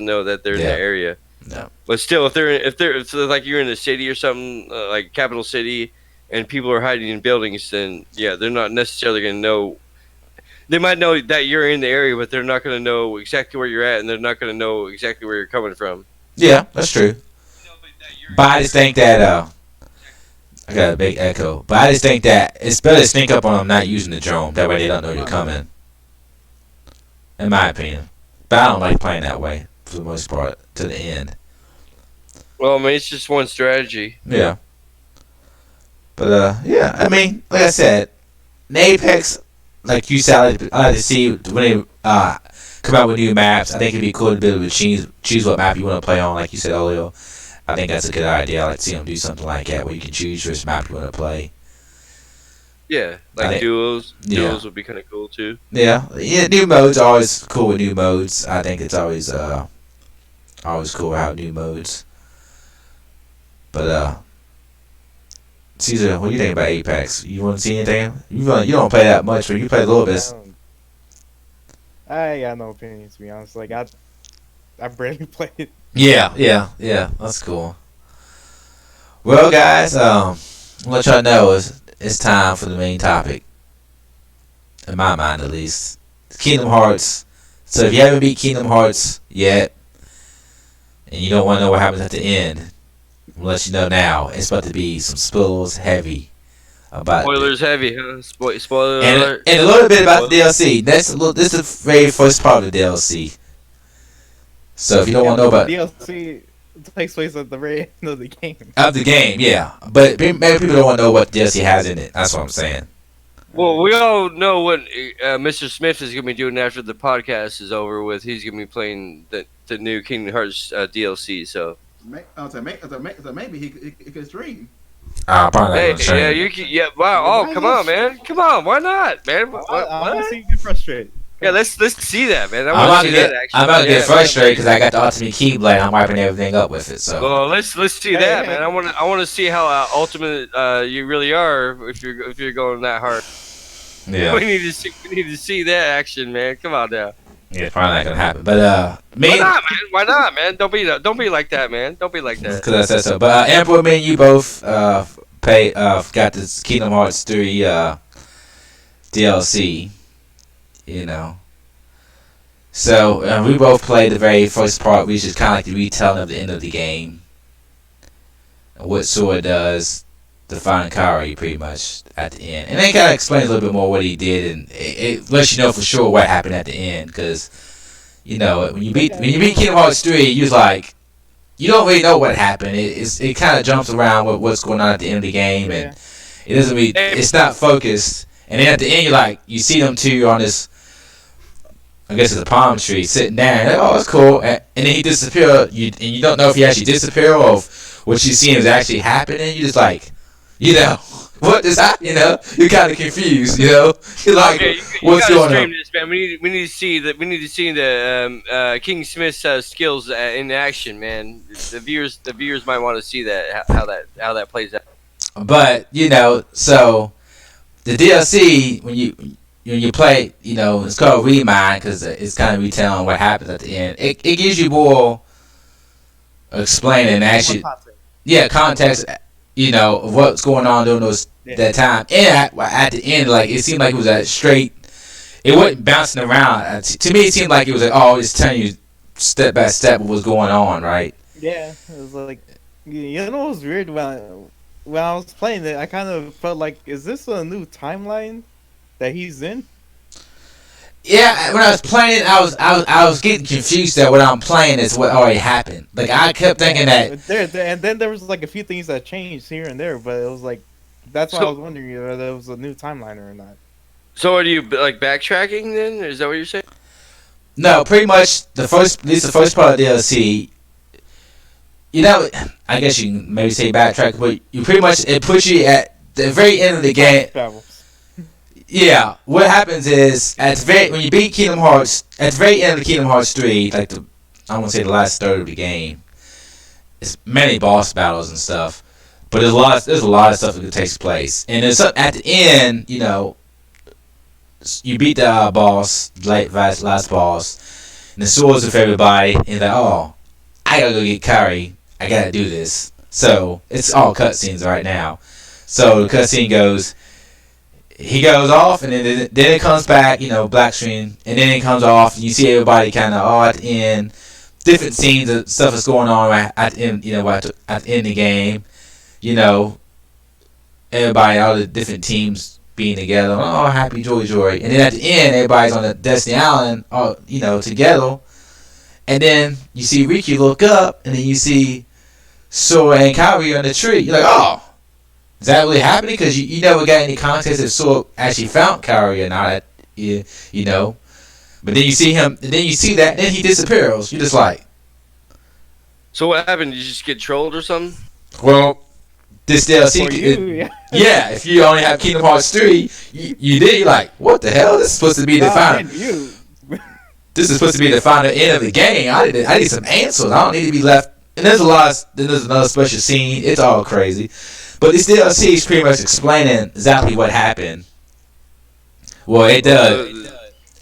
know that they're in the area. No. But still, if they're like you're in a city or something, like capital city, and people are hiding in buildings, then yeah, they're not necessarily gonna know. They might know that you're in the area, but they're not gonna know exactly where you're at, and they're not gonna know exactly where you're coming from. Yeah, that's true. But I just think that I got a big echo. But I just think that it's better to sneak up on them not using the drone. That way they don't know you're coming. In my opinion. But I don't like playing that way for the most part to the end. Well, I mean, it's just one strategy. Yeah. But yeah, I mean, like I said, in Apex, like you said, I like to see when they come out with new maps. I think it'd be cool to be able to choose what map you want to play on, like you said earlier. I think that's a good idea. I like to see them do something like that where you can choose which map you want to play. Yeah, like duos. Yeah. Duos would be kind of cool too. Yeah, new modes are always cool with new modes. I think it's always cool how new modes. But Caesar, what do you think about Apex? You want to see anything? You don't play that much, but you play a little bit. I got no opinion, to be honest. Like I barely played. Yeah. That's cool. Well, guys, I'll let y'all know it's time for the main topic. In my mind, at least, Kingdom Hearts. So if you haven't beat Kingdom Hearts yet, and you don't want to know what happens at the end, I'll let you know now. It's about to be some spoilers heavy. Spoilers heavy, huh? Spoiler alert. And a little bit about the DLC. This is the very first part of the DLC. So if you don't want to know about DLC takes place at the very end of the game. Of the game, yeah. But maybe people don't want to know what the DLC has in it. That's what I'm saying. Well, we all know what Mr. Smith is going to be doing after the podcast is over with. He's going to be playing the new Kingdom Hearts DLC. So maybe he could stream. Probably hey, wow! Oh, come on, man! Come on, why not, man? What? I want to see you get frustrated. Yeah, let's see that, man. I'm about to get frustrated because I got the ultimate keyblade. I'm wiping everything up with it. So. Well, let's see that, man. I want to see how ultimate you really are if you're going that hard. Yeah. We need to see that action, man. Come on now. Yeah, it's probably not gonna happen. But why not, man? Don't be like that, man. Don't be like that. Because I said so. But Emperor, me and you both got this Kingdom Hearts 3 DLC. You know. So we both played the very first part, which is kind of like the retelling of the end of the game. What Sora does to find Kairi, pretty much at the end, and then kind of explains a little bit more what he did, and it lets you know for sure what happened at the end. Because you know when you beat Kingdom Hearts 3, you don't really know what happened. It kind of jumps around with what's going on at the end of the game, and it doesn't really, it's not focused. And then at the end, you see them two on this, I guess it's a palm tree, sitting down. Like, oh, it's cool. And then he disappeared. And you don't know if he actually disappeared or if what you see is actually happening. You just what is that? You're kind of confused. You're like, what's going on? This, man. We need to see that. We need to see the King Smith's skills in action, man. The viewers might want to see that how that plays out. But so the DLC when you play, it's called Remind because it's kind of retelling what happens at the end. It gives you more explaining actually, context, of what's going on during that time. And at the end, it seemed like it was a straight. It wasn't bouncing around. To me, it seemed like it was it's telling you step by step what was going on, right? Yeah, it was like, it was weird when I was playing it. I kind of felt like, is this a new timeline that he's in? Yeah, when I was playing, I was getting confused that what I'm playing is what already happened. I kept thinking that. And then there was a few things that changed here and there, but it was that's why I was wondering whether it was a new timeline or not. So are you backtracking then? Is that what you're saying? No, pretty much at least the first part of the DLC. I guess you can maybe say backtrack, but you pretty much it puts you at the very end of the game. Yeah, what happens is when you beat Kingdom Hearts, at the very end of Kingdom Hearts 3, I want to say the last third of the game, it's many boss battles and stuff, but there's a lot of stuff that takes place, and it's at the end, you beat the boss, last boss, and the swords with everybody, and oh, I gotta go get Kairi, I gotta do this. So it's all cutscenes right now. So the cutscene goes. He goes off, and then it comes back, black screen, and then it comes off, and you see everybody kind of at the end, different scenes of stuff that's going on at the end, at the end of the game, everybody, all the different teams being together, oh, happy, joy, and then at the end, everybody's on the Destiny Island, all, together, and then you see Ricky look up, and then you see Sora and Kairi on the tree, you're like, oh, Is that really happening? Because you never got any context if Sword actually found Kyrie or not. You know. But then you see him, and then you see that, and then he disappears. You're just like, So what happened? Did you just get trolled or something? well, this DLC. For you, yeah. Yeah, if you only have Kingdom Hearts 3, you did. You're like, what the hell? This is supposed to be the Nah, final. man, you. This is supposed to be the final end of the game. I need some answers. I don't need to be left. And there's a lot. Then there's another special scene. It's all crazy. But this DLC is pretty much explaining exactly what happened. Well, it does.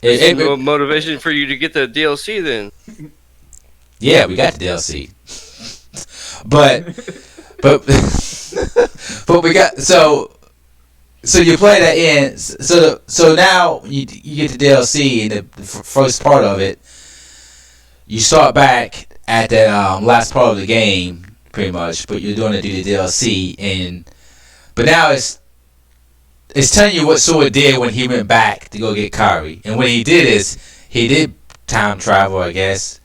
No motivation for you to get the DLC then. Yeah, we got the DLC. but but we got so you play that in. So now you get the DLC and the first part of it. You start back at the last part of the game, pretty much, but you're doing it through the DLC, but now it's telling you what Sword did when he went back to go get Kyrie, and what he did is he did time travel, I guess,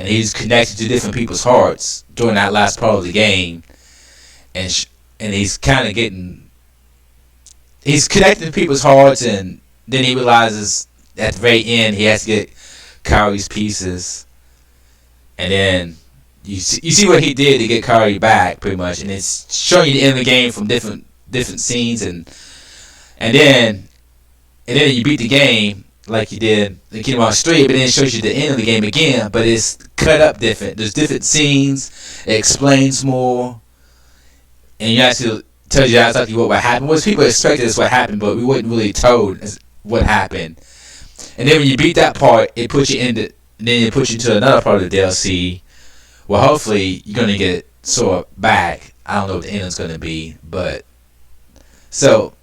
and he's connected to different people's hearts during that last part of the game, and he's kind of he's connecting to people's hearts, and then he realizes at the very end he has to get Kyrie's pieces. And then you see what he did to get Kyrie back, pretty much, and it's showing you the end of the game from different scenes, and then you beat the game like you did in Kingdom Hearts 3, but then it shows you the end of the game again, but it's cut up different. There's different scenes. It explains more, and you actually tells you exactly what happened. Most people expected this what happened, but we wasn't really told what happened. And then when you beat that part, it puts you into. Then it puts you to another part of the DLC. Well, hopefully you're gonna get Sora back. I don't know what the ending's gonna be, but so.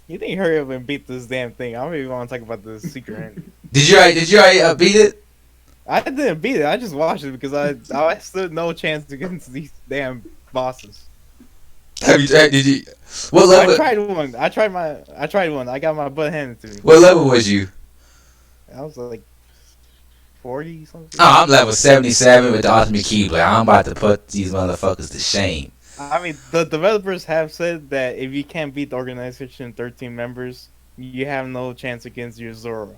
You think hurry up and beat this damn thing? I don't even want to talk about the secret ending. Did you already beat it? I didn't beat it. I just watched it because I stood no chance against these damn bosses. Did you? What level? I tried one. I tried one. I got my butt handed to me. What level was you? I was like 40 something. Oh, I'm level 77 with the ultimate keyblade. I'm about to put these motherfuckers to shame. I mean, the developers have said that if you can't beat the organization 13 members, you have no chance against your Zoro.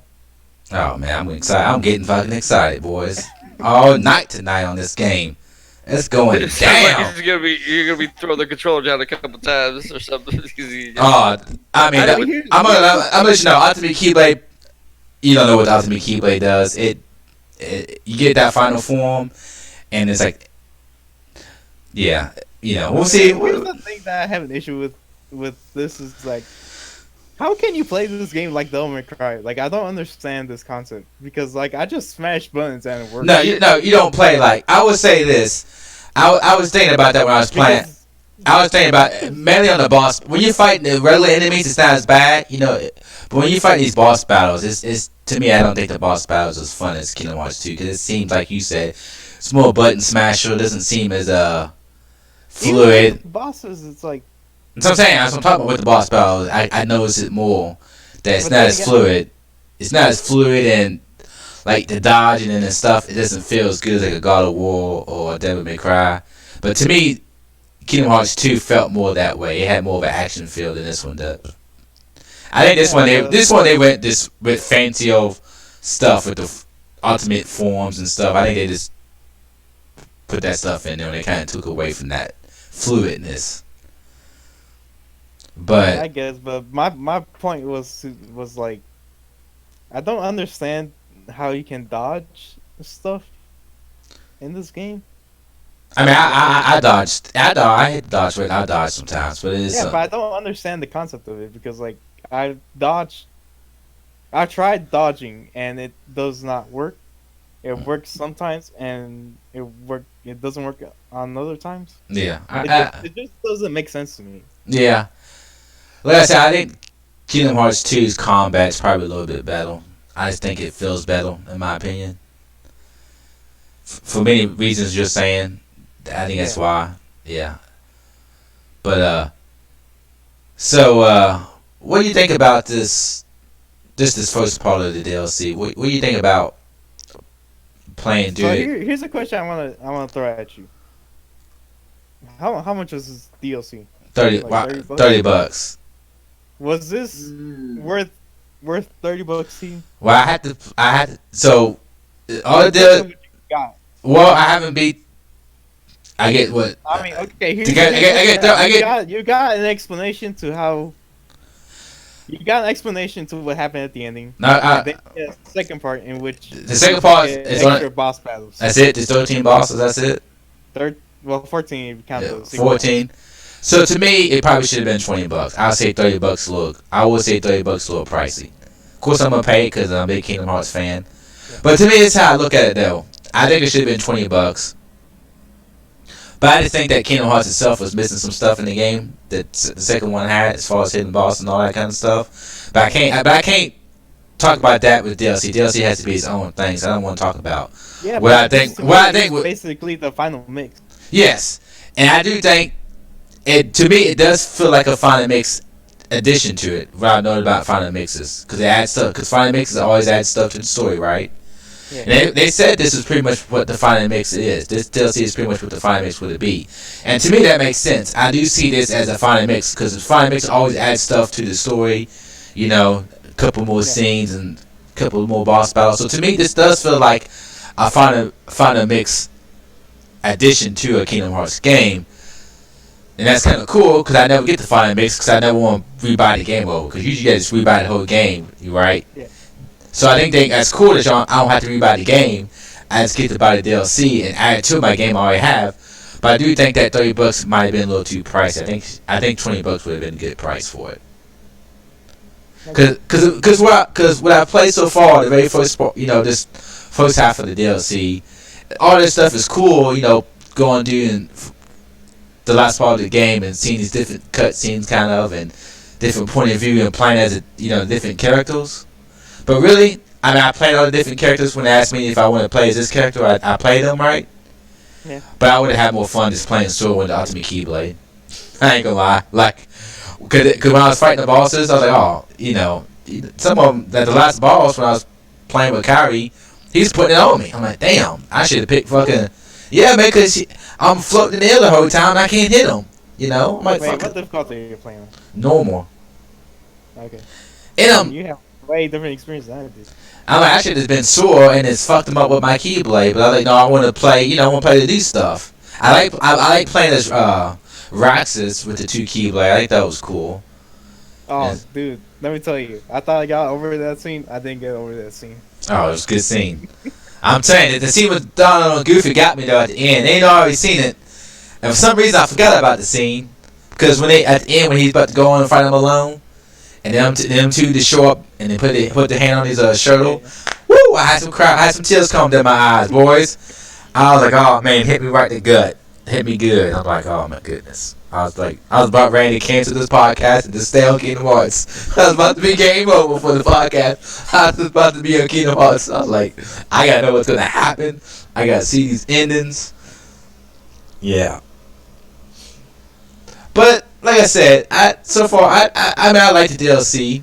Oh man, I'm excited. I'm getting fucking excited, boys. All night tonight on this game. It's going It sounds like down. it's you're gonna be throwing the controller down a couple times or something. Oh, I mean, I'm gonna let you know. Ultimate Keyblade. You don't know what the Ultimate Keyblade does. It you get that final form, and it's like, yeah, you know, we'll see. Here's the thing that I have an issue with this is like, how can you play this game like Devil May Cry? Like, I don't understand this concept because like I just smash buttons and it works. No, you don't play like. I would say this. I was thinking about that when I was playing. I was thinking about mainly on the boss. When you're fighting the regular enemies, it's not as bad, you know. But when you fight these boss battles, it's to me, I don't think the boss battles as fun as Kingdom Hearts 2 because it seems like you said, it's more button smasher. It doesn't seem as fluid. Even bosses, it's like. That's what I'm saying. That's what I'm talking about with the boss battles. I notice it more that it's But not then as again- fluid. It's not as fluid and like the dodging and stuff. It doesn't feel as good as like a God of War or a Devil May Cry. But to me, Kingdom Hearts 2 felt more that way. It had more of an action feel than this one does. I think this one they went with fancy old stuff with the ultimate forms and stuff. I think they just put that stuff in there and they kind of took away from that fluidness. But I guess, but my point was like, I don't understand how you can dodge stuff in this game. I mean, I dodged. I dodge sometimes, but it's Yeah, but I don't understand the concept of it because like I tried dodging and it does not work. It works sometimes and it doesn't work on other times. yeah. It just doesn't make sense to me. Yeah. Like I said, I think Kingdom Hearts 2's combat is probably a little bit better. I just think it feels better, in my opinion. For many reasons you're saying, I think that's why. Yeah. But, so, what do you think about this first part of the DLC? What do you think about playing through So it? here's a question I wanna throw at you. How much is this DLC? 30, Like 30 bucks? 30 bucks. Was this Mm. worth $30, team? Well, I had to, so all What the you got? well, I haven't beat. I get what. I mean, okay, here's To get- I get- you got an explanation to how you got an explanation to what happened at the ending. No, And then the second part in which the second part get is extra on. boss battles. That's it. Just 13 bosses. That's it. 14 if you count Yeah, the sequel. 14. So to me, it probably should have been 20 bucks. I'll say 30 bucks I would say 30 bucks a little pricey. Of course, I'm gonna pay because I'm a big Kingdom Hearts fan. But to me, it's how I look at it though. I think it should have been 20 bucks. But I just think that Kingdom Hearts itself was missing some stuff in the game that the second one had, as far as hidden boss and all that kind of stuff. But I can't talk about that with DLC. DLC has to be its own thing, so I don't want to talk about. Yeah, What I but think- this what I is think would- basically the final mix. Yes, and I do think it. To me, it does feel like a final mix addition to it. What I know about final mixes, because they add stuff. Because final mixes always add stuff to the story, right? Yeah. And they said this is pretty much what the final mix is. This DLC is pretty much what the final mix would be. And to me, that makes sense. I do see this as a final mix because the final mix always adds stuff to the story. You know, a couple more scenes and a couple more boss battles. So to me, this does feel like a final mix addition to a Kingdom Hearts game. And that's kind of cool because I never get the final mix because I never want to rebuy the game over. Because usually you just rebuy the whole game, right? Yeah. So I think that's cool that I don't have to rebuy the game. I just get to buy the DLC and add it to my game I already have. But I do think that 30 bucks might have been a little too pricey. I think 20 bucks would have been a good price for it. Cause what I played so far, the very first part, this first half of the DLC, all this stuff is cool. Going doing the last part of the game and seeing these different cutscenes, kind of, and different point of view and playing as different characters. But really, I mean, I played all the different characters. When they asked me if I want to play as this character, I played them, right? Yeah. But I would have had more fun just playing Sword with the Ultimate Keyblade. I ain't gonna lie. Like, cause when I was fighting the bosses, I was like, some of them, that the last boss when I was playing with Kyrie, he's putting it on me. I'm like, damn, I should have picked fucking, yeah, man, cause I'm floating in the air the whole time and I can't hit him. I'm like, Wait, fuck what it. difficulty are you playing on? Normal. Okay. And You have way different experience than I did. I'm like, I should have been sore and it's fucked him up with my Keyblade, but I was like, no, I want to play, I want to play the new stuff. I like playing as Roxas with the 2 Keyblade. I think that was cool. Oh, Yes. dude, let me tell you. I thought I got over that scene. I didn't get over that scene. Oh, it was a good scene. I'm telling you, the scene with Donald and Goofy got me though at the end. They ain't already seen it, and for some reason I forgot about the scene because at the end when he's about to go on and fight him alone, and them two just show up and they put their hand on his shuttle. Woo! I had some tears come down my eyes, boys. I was like, oh man, hit me right in the gut, hit me good. I'm like, oh my goodness. I was about ready to cancel this podcast and just stay on Kingdom Hearts. I was about to be game over for the podcast. I was about to be on Kingdom Hearts. I was like, I gotta know what's gonna happen. I gotta see these endings. Yeah. But like I said, I mean I like the DLC.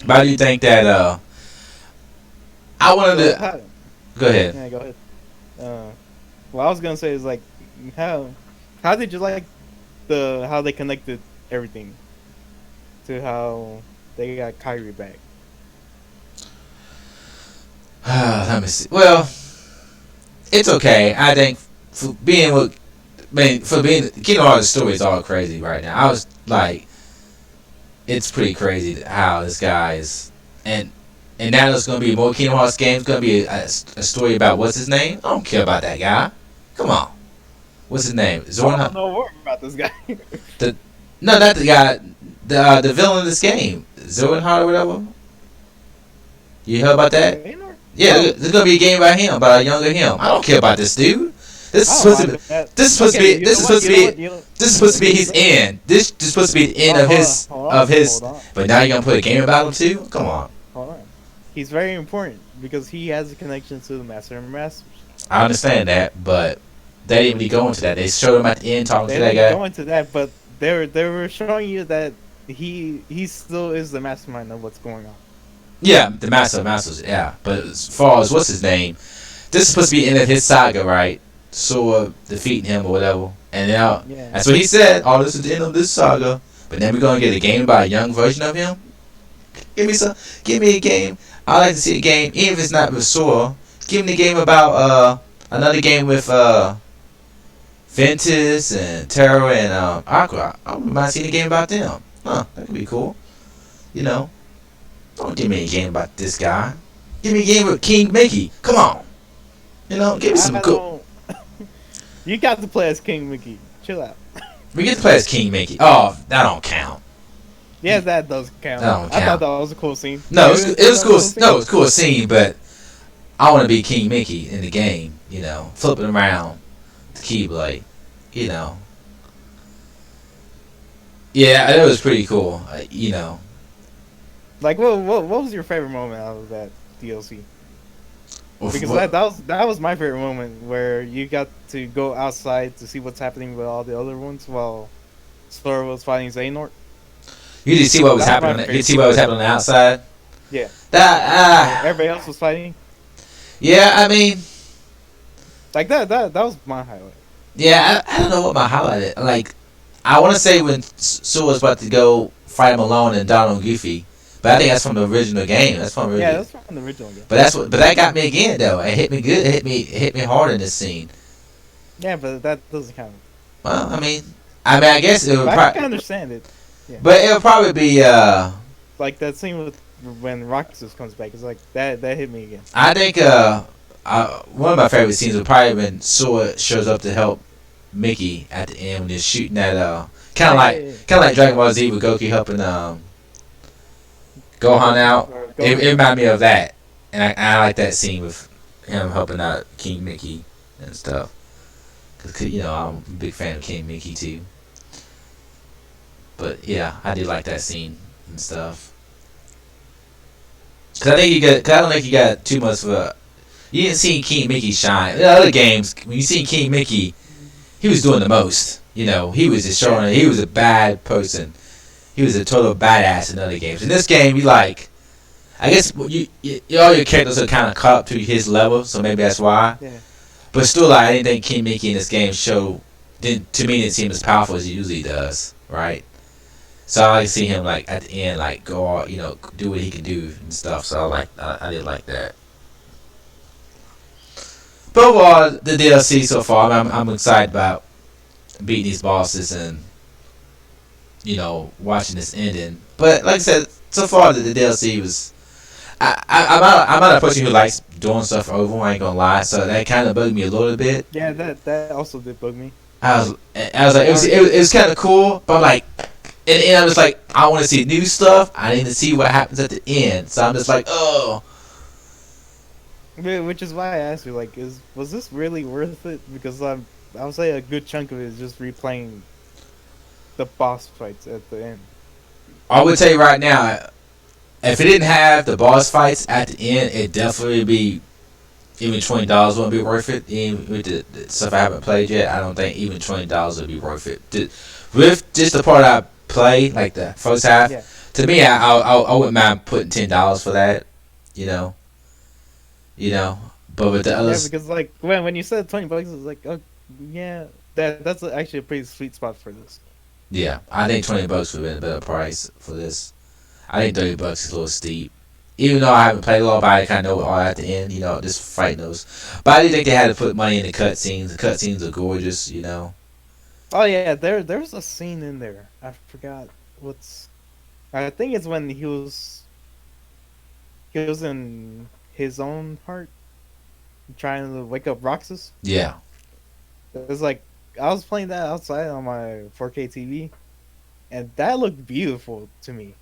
But I do think that I wanted to go ahead. Yeah, go ahead. What I was gonna say is like, how did you like how they connected everything to how they got Kyrie back? Let me see. Well, it's okay. I think for being Kingdom Hearts story is all crazy right now. I was like, it's pretty crazy how this guy is, and now there's gonna be more Kingdom Hearts games. Gonna be a story about what's his name. I don't care about that guy. Come on, what's his name? I don't Zorn? know more about this guy. No, not the guy. The villain of this game, Zoranhard or whatever. You heard about that? Yeah, there's gonna be a game about him, about a younger him. I don't care about this dude. This is supposed to be his end. This is supposed to be the end of his. Hold on. But now you're gonna put a game about him too? Come on. Hold on. He's very important because he has a connection to the Master and Masters. I understand that, but they didn't really go into that. They showed him at the end talking They to that didn't guy. go into that, but they were showing you that he still is the mastermind of what's going on. Yeah, the Master of Masters. Yeah, but as far as what's his name, this is supposed to be the end of his saga, right? Sora defeating him or whatever. And now Yeah. that's what he said. Oh, this is the end of this saga. But then we're gonna get a game about a young version of him. Give me a game. I like to see a game, even if it's not with Sora. Give me a game about another game with Ventus and Terra and Aqua. I wouldn't mind seeing a game about them. Huh? That could be cool. You know, don't give me a game about this guy. Give me a game with King Mickey. Come on. You know, give me some cool. You got to play as King Mickey. Chill out. We get to play as King Mickey. Oh, that don't count. Yeah, that does count. That don't I thought count. that was a cool scene. No, it was cool. No, it was a cool scene, but I want to be King Mickey in the game. You know, flipping around the Keyblade. You know. Yeah, it was pretty cool. You know. Like, what was your favorite moment out of that DLC? Because What- that was my favorite moment, where you got to go outside to see what's happening with all the other ones while Sora was fighting Xehanort. you did see what was That's my happening. You favorite. see what was happening on the outside. Yeah. That Everybody else was fighting. yeah. I mean, Like that was my highlight. yeah. I don't know what my highlight is. Like, I want to say when Sue was about to go fight him alone and Donald and Goofy, but I think that's from the original game. That's from the Yeah, original. that's from the original game. But that got me again though. It hit me good. It hit me hard in this scene. Yeah, but that doesn't count. Well, I mean, I guess it would But I can probably, understand it. but it would probably be. Like that scene with when Roxas comes back. It's like that hit me again. I think one of my favorite scenes was probably when Sora shows up to help Mickey at the end when they're shooting at kind of like Dragon Ball Z with Goku helping Gohan out. Or It Goku. reminded me of that, and I like that scene with him helping out King Mickey and stuff. Cause you know I'm a big fan of King Mickey too. But yeah, I did like that scene and stuff. Cause I think I don't think you got too much of a. You didn't see King Mickey shine. In other games, when you see King Mickey, he was doing the most. You know, he was just showing he was a bad person. He was a total badass in other games. In this game, you like. I guess you all your characters are kind of caught up to his level, so maybe that's why. Yeah. But still, like, I didn't think King Mickey in this game didn't seem as powerful as he usually does, right? So I like to see him like at the end, like go all, you know, do what he can do and stuff. So I did like that. But overall, the DLC so far, I'm excited about beating these bosses and you know watching this ending. But like I said, so far the DLC was. I'm not a person who likes doing stuff over. I ain't gonna lie, so that kind of bugged me a little bit. Yeah, that also did bug me. I was like, it was kind of cool, but I'm like, and I'm just like, I want to see new stuff. I need to see what happens at the end. So I'm just like, oh, Which is why I asked you, like, was this really worth it? Because I would say a good chunk of it is just replaying the boss fights at the end. I would tell you right now, if it didn't have the boss fights at the end, it definitely would be. Even $20 wouldn't be worth it. Even with the stuff I haven't played yet, I don't think even $20 would be worth it. With just the part I played, like the first half, Yeah. to me, I wouldn't mind putting $10 for that. You know. But with the Yeah, others, because like when you said $20, it was like, oh yeah, that's actually a pretty sweet spot for this. yeah, I think $20 would have been a better price for this. I think $30 is a little steep. Even though I haven't played a lot, but I kind of know all at the end, you know, just fighting those. But I did think they had to put money in the cutscenes. The cutscenes are gorgeous, you know. Oh yeah, there's a scene in there. I forgot what's. I think it's when he was in his own heart, trying to wake up Roxas. Yeah. It was like I was playing that outside on my 4K TV, and that looked beautiful to me.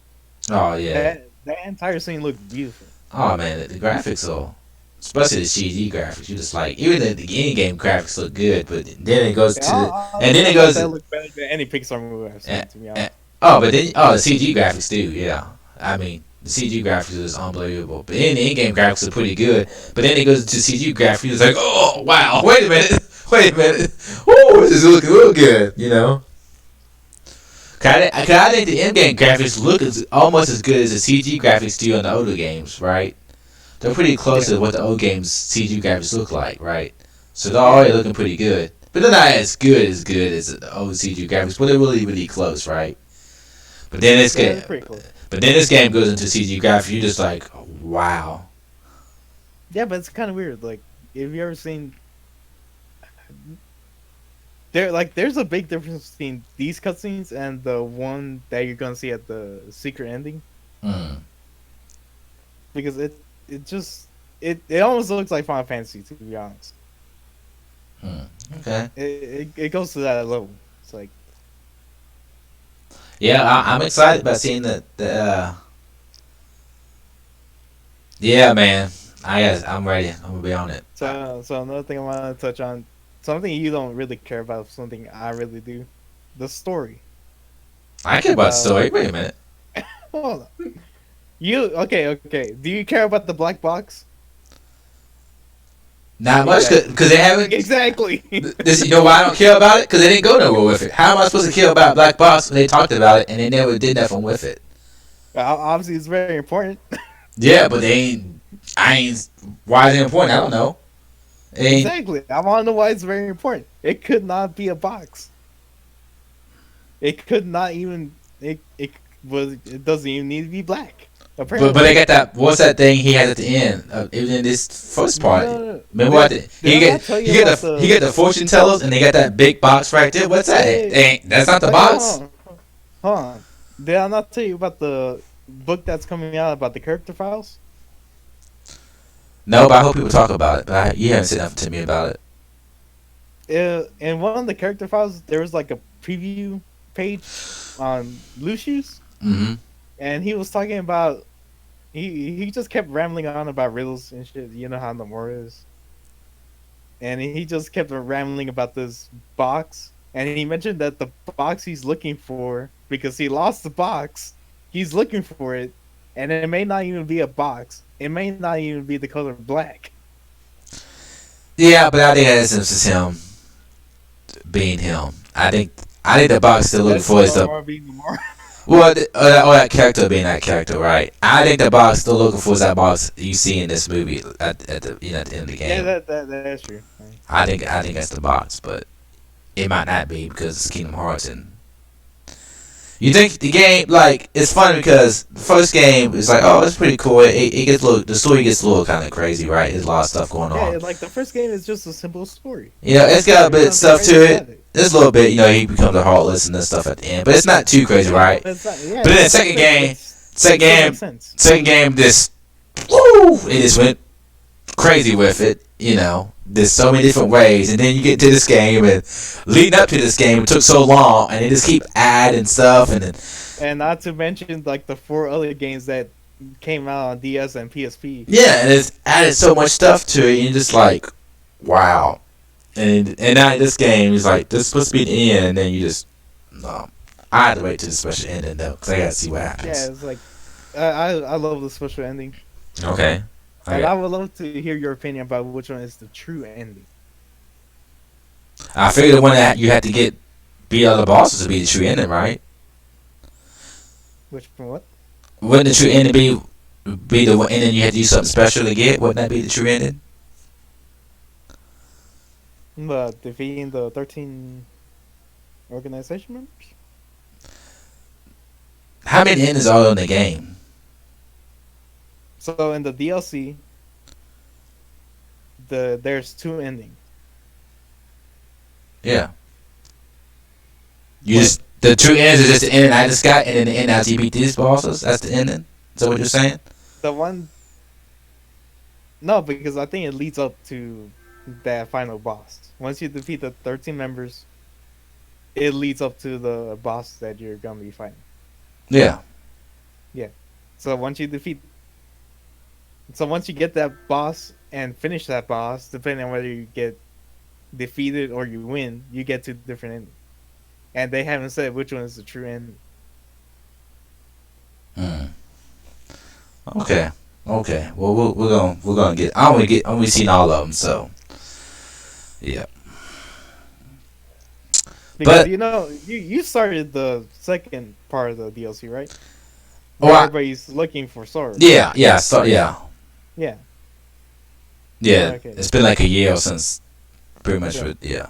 Oh yeah. That entire scene looked beautiful. Oh man, the graphics are, especially the CG graphics. You just like even the in-game graphics look good, but then it goes to and then it goes. That looked better than any Pixar movie I've seen. To be honest. The CG graphics do, yeah. I mean, the CG graphics is unbelievable. But then the in-game graphics are pretty good. But then it goes to CG graphics. It's like, oh wow, wait a minute. Oh, this is looking real good, you know. Cause I think the in-game graphics look almost as good as the CG graphics do on the older games, right? They're pretty close to what the old games CG graphics look like, right? So they're already looking pretty good. But they're not as good as the old CG graphics, but they're really close, right? But then this Yeah, game, it's pretty cool. but then this game goes into CG graphics. You're just like, wow. Yeah, but it's kind of weird. Like, have you ever seen? There's a big difference between these cutscenes and the one that you're gonna see at the secret ending, Mm. because it almost looks like Final Fantasy, to be honest. Okay. It goes to that level. It's like, Yeah, I'm excited about seeing yeah, man. I'm ready. I'm gonna be on it. so another thing I want to touch on, something you don't really care about, something I really do, the story. I care about the story. Wait a minute. Hold on. Okay? Do you care about the black box? Not much, because they haven't. Exactly. This, you know why I don't care about it? Because they didn't go nowhere with it. How am I supposed to care about Black Box when they talked about it and they never did nothing with it? Obviously, it's very important. Yeah, but they ain't. I ain't. Why is it important? I don't know. It ain't. Exactly. I want to know why it's very important. It could not be a box. It could not even. It was. It doesn't even need to be black. Apparently. But they got that. What's that thing he had at the end? Even in this first part. No. Remember what? He Did I tell you about get the fortune tellers, and they got that big box right there. What's that? That's not the box. Hold on. Did I not tell you about the book that's coming out about the character files? No, but I hope people talk about it. But you haven't said nothing to me about it. In one of the character files, there was like a preview page on Lucius, and he was talking about. He just kept rambling on about riddles and shit. You know how Nomura is. And he just kept rambling about this box. And he mentioned that the box he's looking for, because he lost the box, he's looking for it. And it may not even be a box. It may not even be the color black. Yeah, but I think that's just him being him. I think the box still looking for is the. Well, that character being that character, right? I think the box still looking for is that box you see in this movie at the at the end of the game. Yeah, that's true. I think that's the box, but it might not be because it's Kingdom Hearts, and you think the game it's funny because the first game is like, oh, it's pretty cool. It gets the story gets a little kind of crazy, right? There's a lot of stuff going on. Yeah, like the first game is just a simple story. It's got a bit of stuff to it. There's a little bit, he becomes a heartless and stuff at the end, but it's not too crazy, right? But then the second game, this, it just went crazy with it, There's so many different ways, and then you get to this game, and leading up to this game, it took so long, and they just keep adding stuff, and not to mention like the 4 other games that came out on DS and PSP. Yeah, and it's added so much stuff to it, and you're just like, wow. And now this game is like, this is supposed to be the end, and then you just, no. I had to wait till the special ending, though, because I got to see what happens. Yeah, it's like, I love the special ending. Okay. And I would love to hear your opinion about which one is the true ending. I figured the one that you had to beat other bosses to be the true ending, right? Which one? What? Wouldn't the true ending be the one ending you had to do something special to get? Wouldn't that be the true ending? Defeating the 13 organization members? How many endings are in the game? So in the DLC, there's 2 endings. Yeah. The true ending is just the ending I just got, and then the ending after you beat these bosses. That's the ending. Is that what you're saying? The one. No, because I think it leads up to that final boss. Once you defeat the 13 members, it leads up to the boss that you're gonna be fighting. Yeah. Yeah. So once you get that boss and finish that boss, depending on whether you get defeated or you win, you get 2 different endings. And they haven't said which one is the true ending. Okay. Well, we're gonna get. I'm only seen all of them, so yeah. Because you started the second part of the DLC, right? Well, everybody's looking for Sora. Yeah. So yeah. Yeah. Yeah. Okay. It's been like a year since pretty much yeah.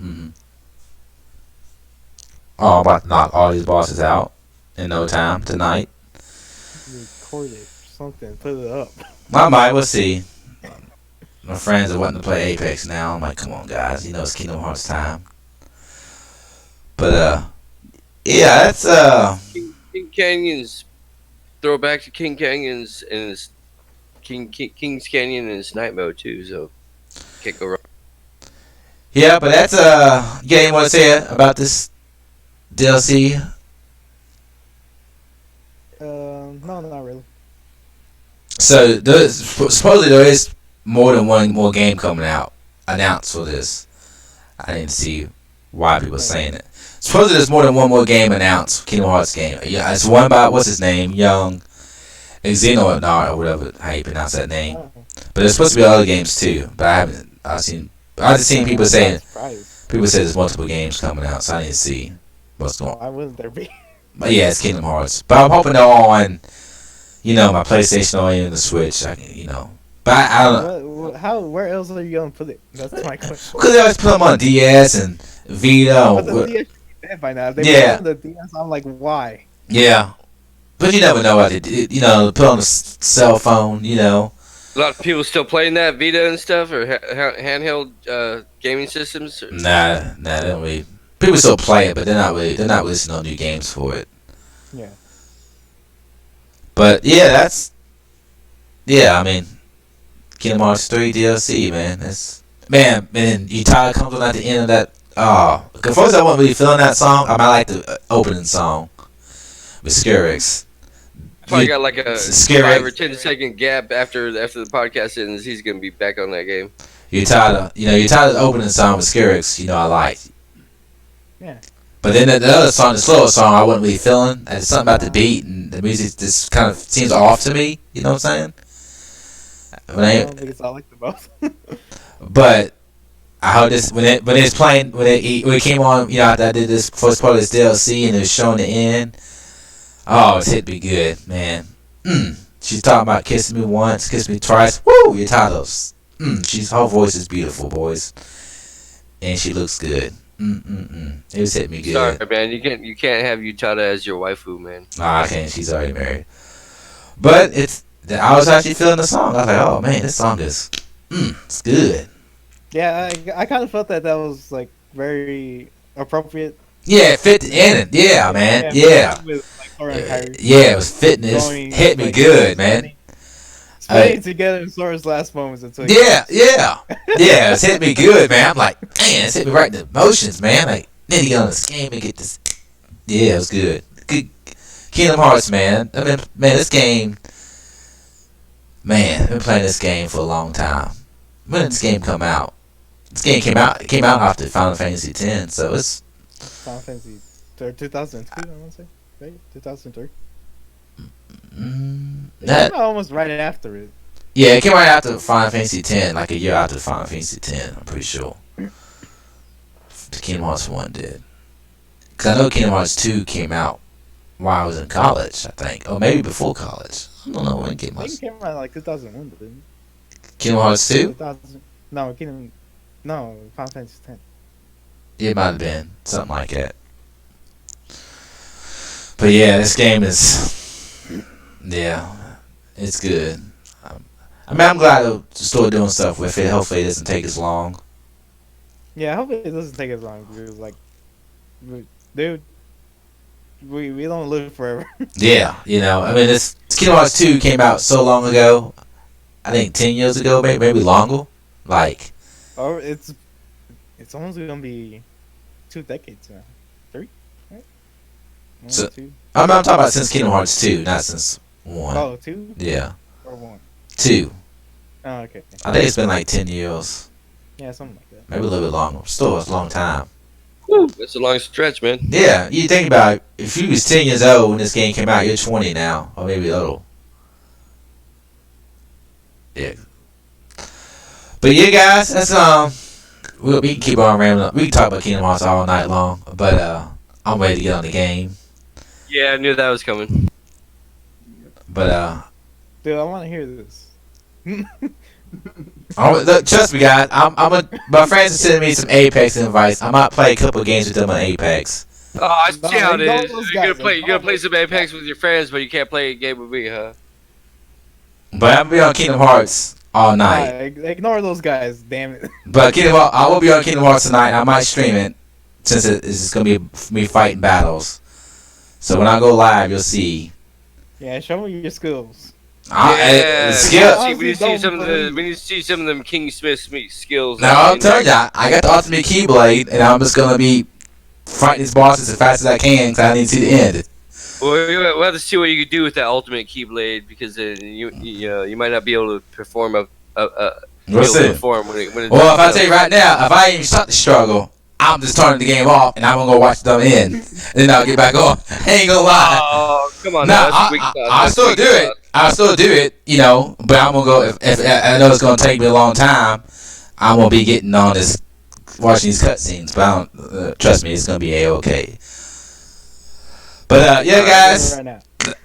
Mm-hmm. Oh, I'm about to knock all these bosses out in no time tonight. Record it, something, put it up. I might. We'll see. My friends are wanting to play Apex now. I'm like, come on, guys. You know it's Kingdom Hearts time. But yeah, that's King Canyon's throwback to King Canyon's and his King's Canyon in his night mode too. So can't go wrong. yeah. But that's you got anything more to say about this DLC? No, not really. So supposedly there is more than one more game coming out announced for this. I didn't see why people are saying it. Supposedly there's more than one more game announced. Kingdom Hearts game. Yeah, it's one by what's his name, Young Xenonar or whatever how you pronounce that name. Oh, But there's supposed to be other games too. But I haven't. I've just seen people I'm saying. not surprised. People say there's multiple games coming out, so I didn't see what's going on. Why wouldn't there be? But yeah, it's Kingdom Hearts. But I'm hoping they're on, my PlayStation or even the Switch. But I don't know. How? Where else are you gonna put it? That's my question. Because they always put them on DS and Vita. But the DS should be dead by now. They Yeah. put it on the DS. I'm like, why? Yeah. But you never know what they did. Put on a cell phone, A lot of people still playing that Vita and stuff, or handheld gaming systems. Nah, they don't really. People still play it, but they're not releasing no new games for it. Yeah. But yeah, I mean, Kingdom Hearts 3 DLC, man. Man, Utada comes on at the end of that. Oh, cause first I wasn't really feeling that song. I might like the opening song with Skirix. Probably got like a Scary. 5 or 10 second gap after the podcast ends. He's gonna be back on that game. Utada's opening song with Skirix, I liked. Yeah. But then the other song, the slower song, I wasn't really feeling. There's something about the beat and the music just kind of seems off to me. You know what I'm saying? I don't think it's all like the both. But I heard this when it playing when it came on. After I did this first part of this DLC and it was showing the end. Oh, it's hit me good, man. She's talking about kissing me once, kissing me twice. Woo, Utada's. Her voice is beautiful, boys, and she looks good. It was hitting me good. Sorry, man. You can't have Utada as your waifu, man. Nah, I can't. She's already married. But I was actually feeling the song. I was like, oh man, this song is, it's good. Yeah, I kind of felt that was like very appropriate. Yeah, it fit in it. Yeah, man. Yeah. With, like, Sora and Kairi Yeah, it was fitting. It going, hit me like, good, man. Spinning together in Sora's last moments until Yeah. It's hit me good, man. I'm like, man, it's hit me right in the emotions, man. Like, need to get on this game and get this. Yeah, it was good. Good Kingdom Hearts, man. I mean, man, this game. Man, I've been playing this game for a long time. When did this game come out? This game came out. It came out after Final Fantasy X, so it's. Final Fantasy 2002, I want to say, right? 2003. It That came out almost right after it. Yeah, it came right after Final Fantasy X, like a year after Final Fantasy X, I'm pretty sure. The Kingdom Hearts 1 did. Because I know Kingdom Hearts 2 came out while I was in college, I think. Or maybe before college. I don't know when Kingdom I Hearts. think it came out like 2001, didn't Kingdom Hearts it? 2? 2000, no, Final Fantasy X. It might have been. Something like that. But yeah, this game is. Yeah, it's good. I mean, I'm glad to start doing stuff with it. Hopefully, it doesn't take as long. Yeah, I hope it doesn't take as long because, like, dude, we don't live forever. Yeah, I mean, this Kingdom Hearts 2 came out so long ago. I think 10 years ago, maybe longer. Like, Or it's almost gonna be 2 decades now. 3, right? One, So- 2. I'm talking about since Kingdom Hearts 2, not since 1. Oh, 2 Yeah, or 1? 2. Oh, okay. I think it's been like 10 years. Yeah, something like that. Maybe a little bit longer. Still, it's a long time. Woo, that's a long stretch, man. Yeah, you think about it, if you was 10 years old when this game came out, you're 20 now, or maybe a little. Yeah. But yeah, guys, that's we can keep on rambling. We can talk about Kingdom Hearts all night long, but I'm ready to get on the game. Yeah, I knew that was coming. But Dude, I want to hear this. Look, trust me, guys. My friends are sending me some Apex invites. I might play a couple games with them on Apex. Oh, I No, see how it ignore is. those You're guys. gonna play. You're gonna Ignore play those some guys. Apex with your friends, but you can't play a game with me, huh? But I'm gonna be on Kingdom Hearts all Nah, night. ignore those guys. Damn it. But Kingdom Hearts, I will be on Kingdom Hearts tonight. I might stream it since it's gonna be me fighting battles. So when I go live, you'll see. Yeah, show me your skills. Yeah, Skill. I we need to see honestly some of don't the. believe We need to see some of them King Smith skills. No, I'm telling you, I got the ultimate Keyblade, and I'm just gonna be fighting these bosses as fast as I can because I need to see the end. Well, we'll have to see what you could do with that ultimate Keyblade because you might not be able to perform We'll see. perform when it Well, if I tell you right now, if I even start the struggle, I'm just turning the game off, and I'm gonna go watch them end, and then I'll get back on. I ain't gonna lie. Oh, come on! No, now, that's weak sauce. I'll That's still weak do sauce. it. I'll still do it, but I'm gonna go. If I know it's gonna take me a long time, I'm gonna be getting on this, watching these cutscenes. But I don't, trust me, it's gonna be a-okay. But yeah, guys, right now.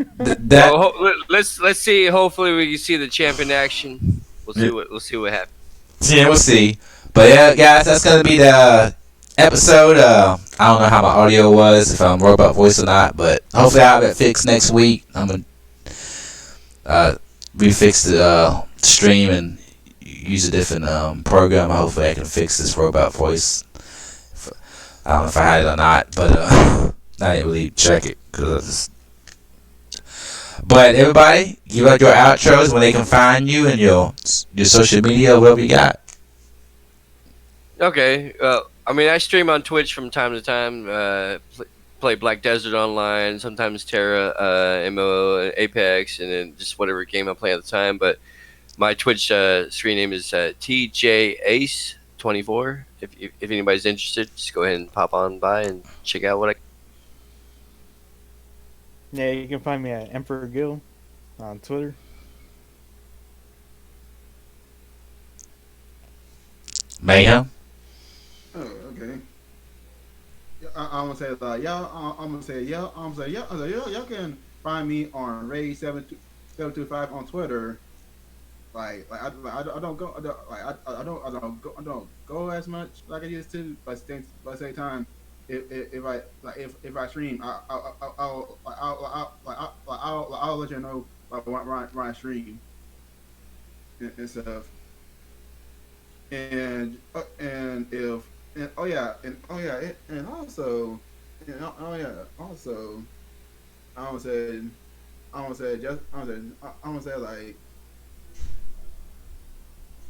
that Well, let's see. Hopefully, we can see the champ in action. We'll see what happens. yeah, we'll see. But yeah, guys, that's gonna be the episode. I don't know how my audio was, if I'm robot voice or not, but hopefully I'll have it fixed next week. I'm gonna refix the stream and use a different program. Hopefully I can fix this robot voice. I don't know if I had it or not, but I didn't really check it But everybody, give out your outros when they can find you and your social media, whatever you got. Okay. I mean, I stream on Twitch from time to time. Play Black Desert Online, sometimes Terra, MMO, Apex, and then just whatever game I'm playing at the time. But my Twitch screen name is TJAce24. If anybody's interested, just go ahead and pop on by and check out what I. Yeah, you can find me at Emperor Gill on Twitter. Mayhem. Oh, okay. I'm gonna say like y'all. I'm gonna say y'all. I'm gonna say y'all can find me on Ray725 on Twitter. I don't go I don't go as much like I used to. But at the same time, if I stream, I'll let you know like when I stream and stuff. And if and oh yeah and also also I gonna say I gonna say just I gonna say like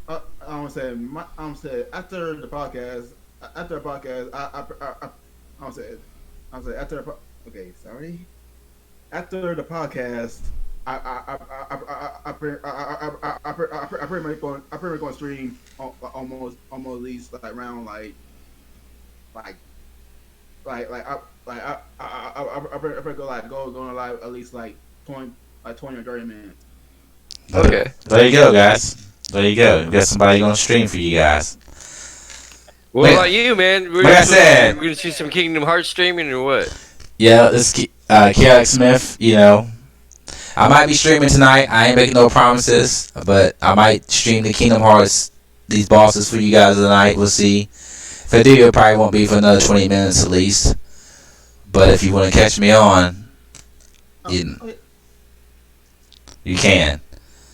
I'm gonna say after the podcast I'm gonna say after the okay sorry after the podcast I pretty much going to stream almost at least like around like I pretty go going live at least like 20 or 30 minutes. Okay. There you go, guys. There you go. We got somebody gonna stream for you guys. What Like- about you, man? like I said- we're gonna see some Kingdom Hearts streaming or what? Yeah, this is Chaotic Smith. I might be streaming tonight. I ain't making no promises, but I might stream the Kingdom Hearts, these bosses for you guys tonight. We'll see. If I do, it probably won't be for another 20 minutes at least. But if you want to catch me on, you can.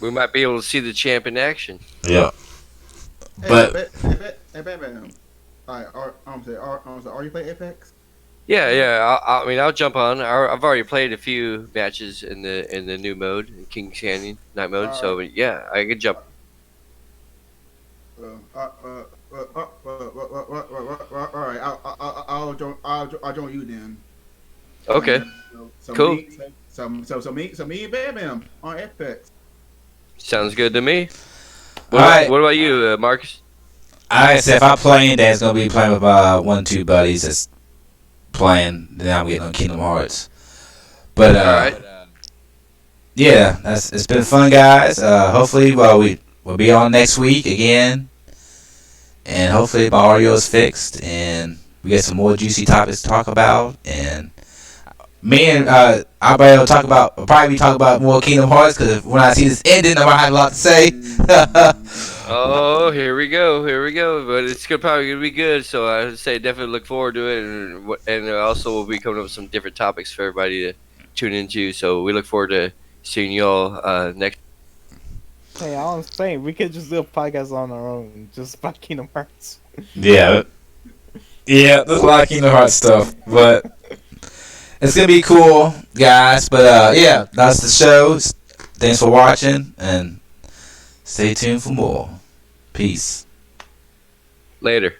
We might be able to see the champ in action. Yeah. But hey, Batman. I'm saying, are you play Apex? Yeah. I mean, I'll jump on. I've already played a few matches in the new mode, King Canyon night mode. So yeah, I could jump. All right. I'll join you then. Okay, So cool. Me and Batman on Apex. Sounds good to me. Alright. What about you, Marcus? I said if I'm playing, then it's gonna be playing with 1-2 buddies that's playing. Then I'm getting on Kingdom Hearts. But Alright. yeah, it's been fun, guys. Hopefully, we'll be on next week again, and hopefully my audio is fixed and we get some more juicy topics to talk about. And me and I'll probably talk about more Kingdom Hearts because when I see this ending, I'm gonna have a lot to say. Oh, here we go, But it's probably gonna be good. So I would say definitely look forward to it, and also we'll be coming up with some different topics for everybody to tune into. So we look forward to seeing you all next. Hey, all I'm saying, we could just do a podcast on our own, just about Kingdom Hearts. Yeah, yeah, there's a lot of Kingdom Hearts stuff, but it's gonna be cool, guys. But yeah, that's the show. Thanks for watching, and stay tuned for more. Peace. Later.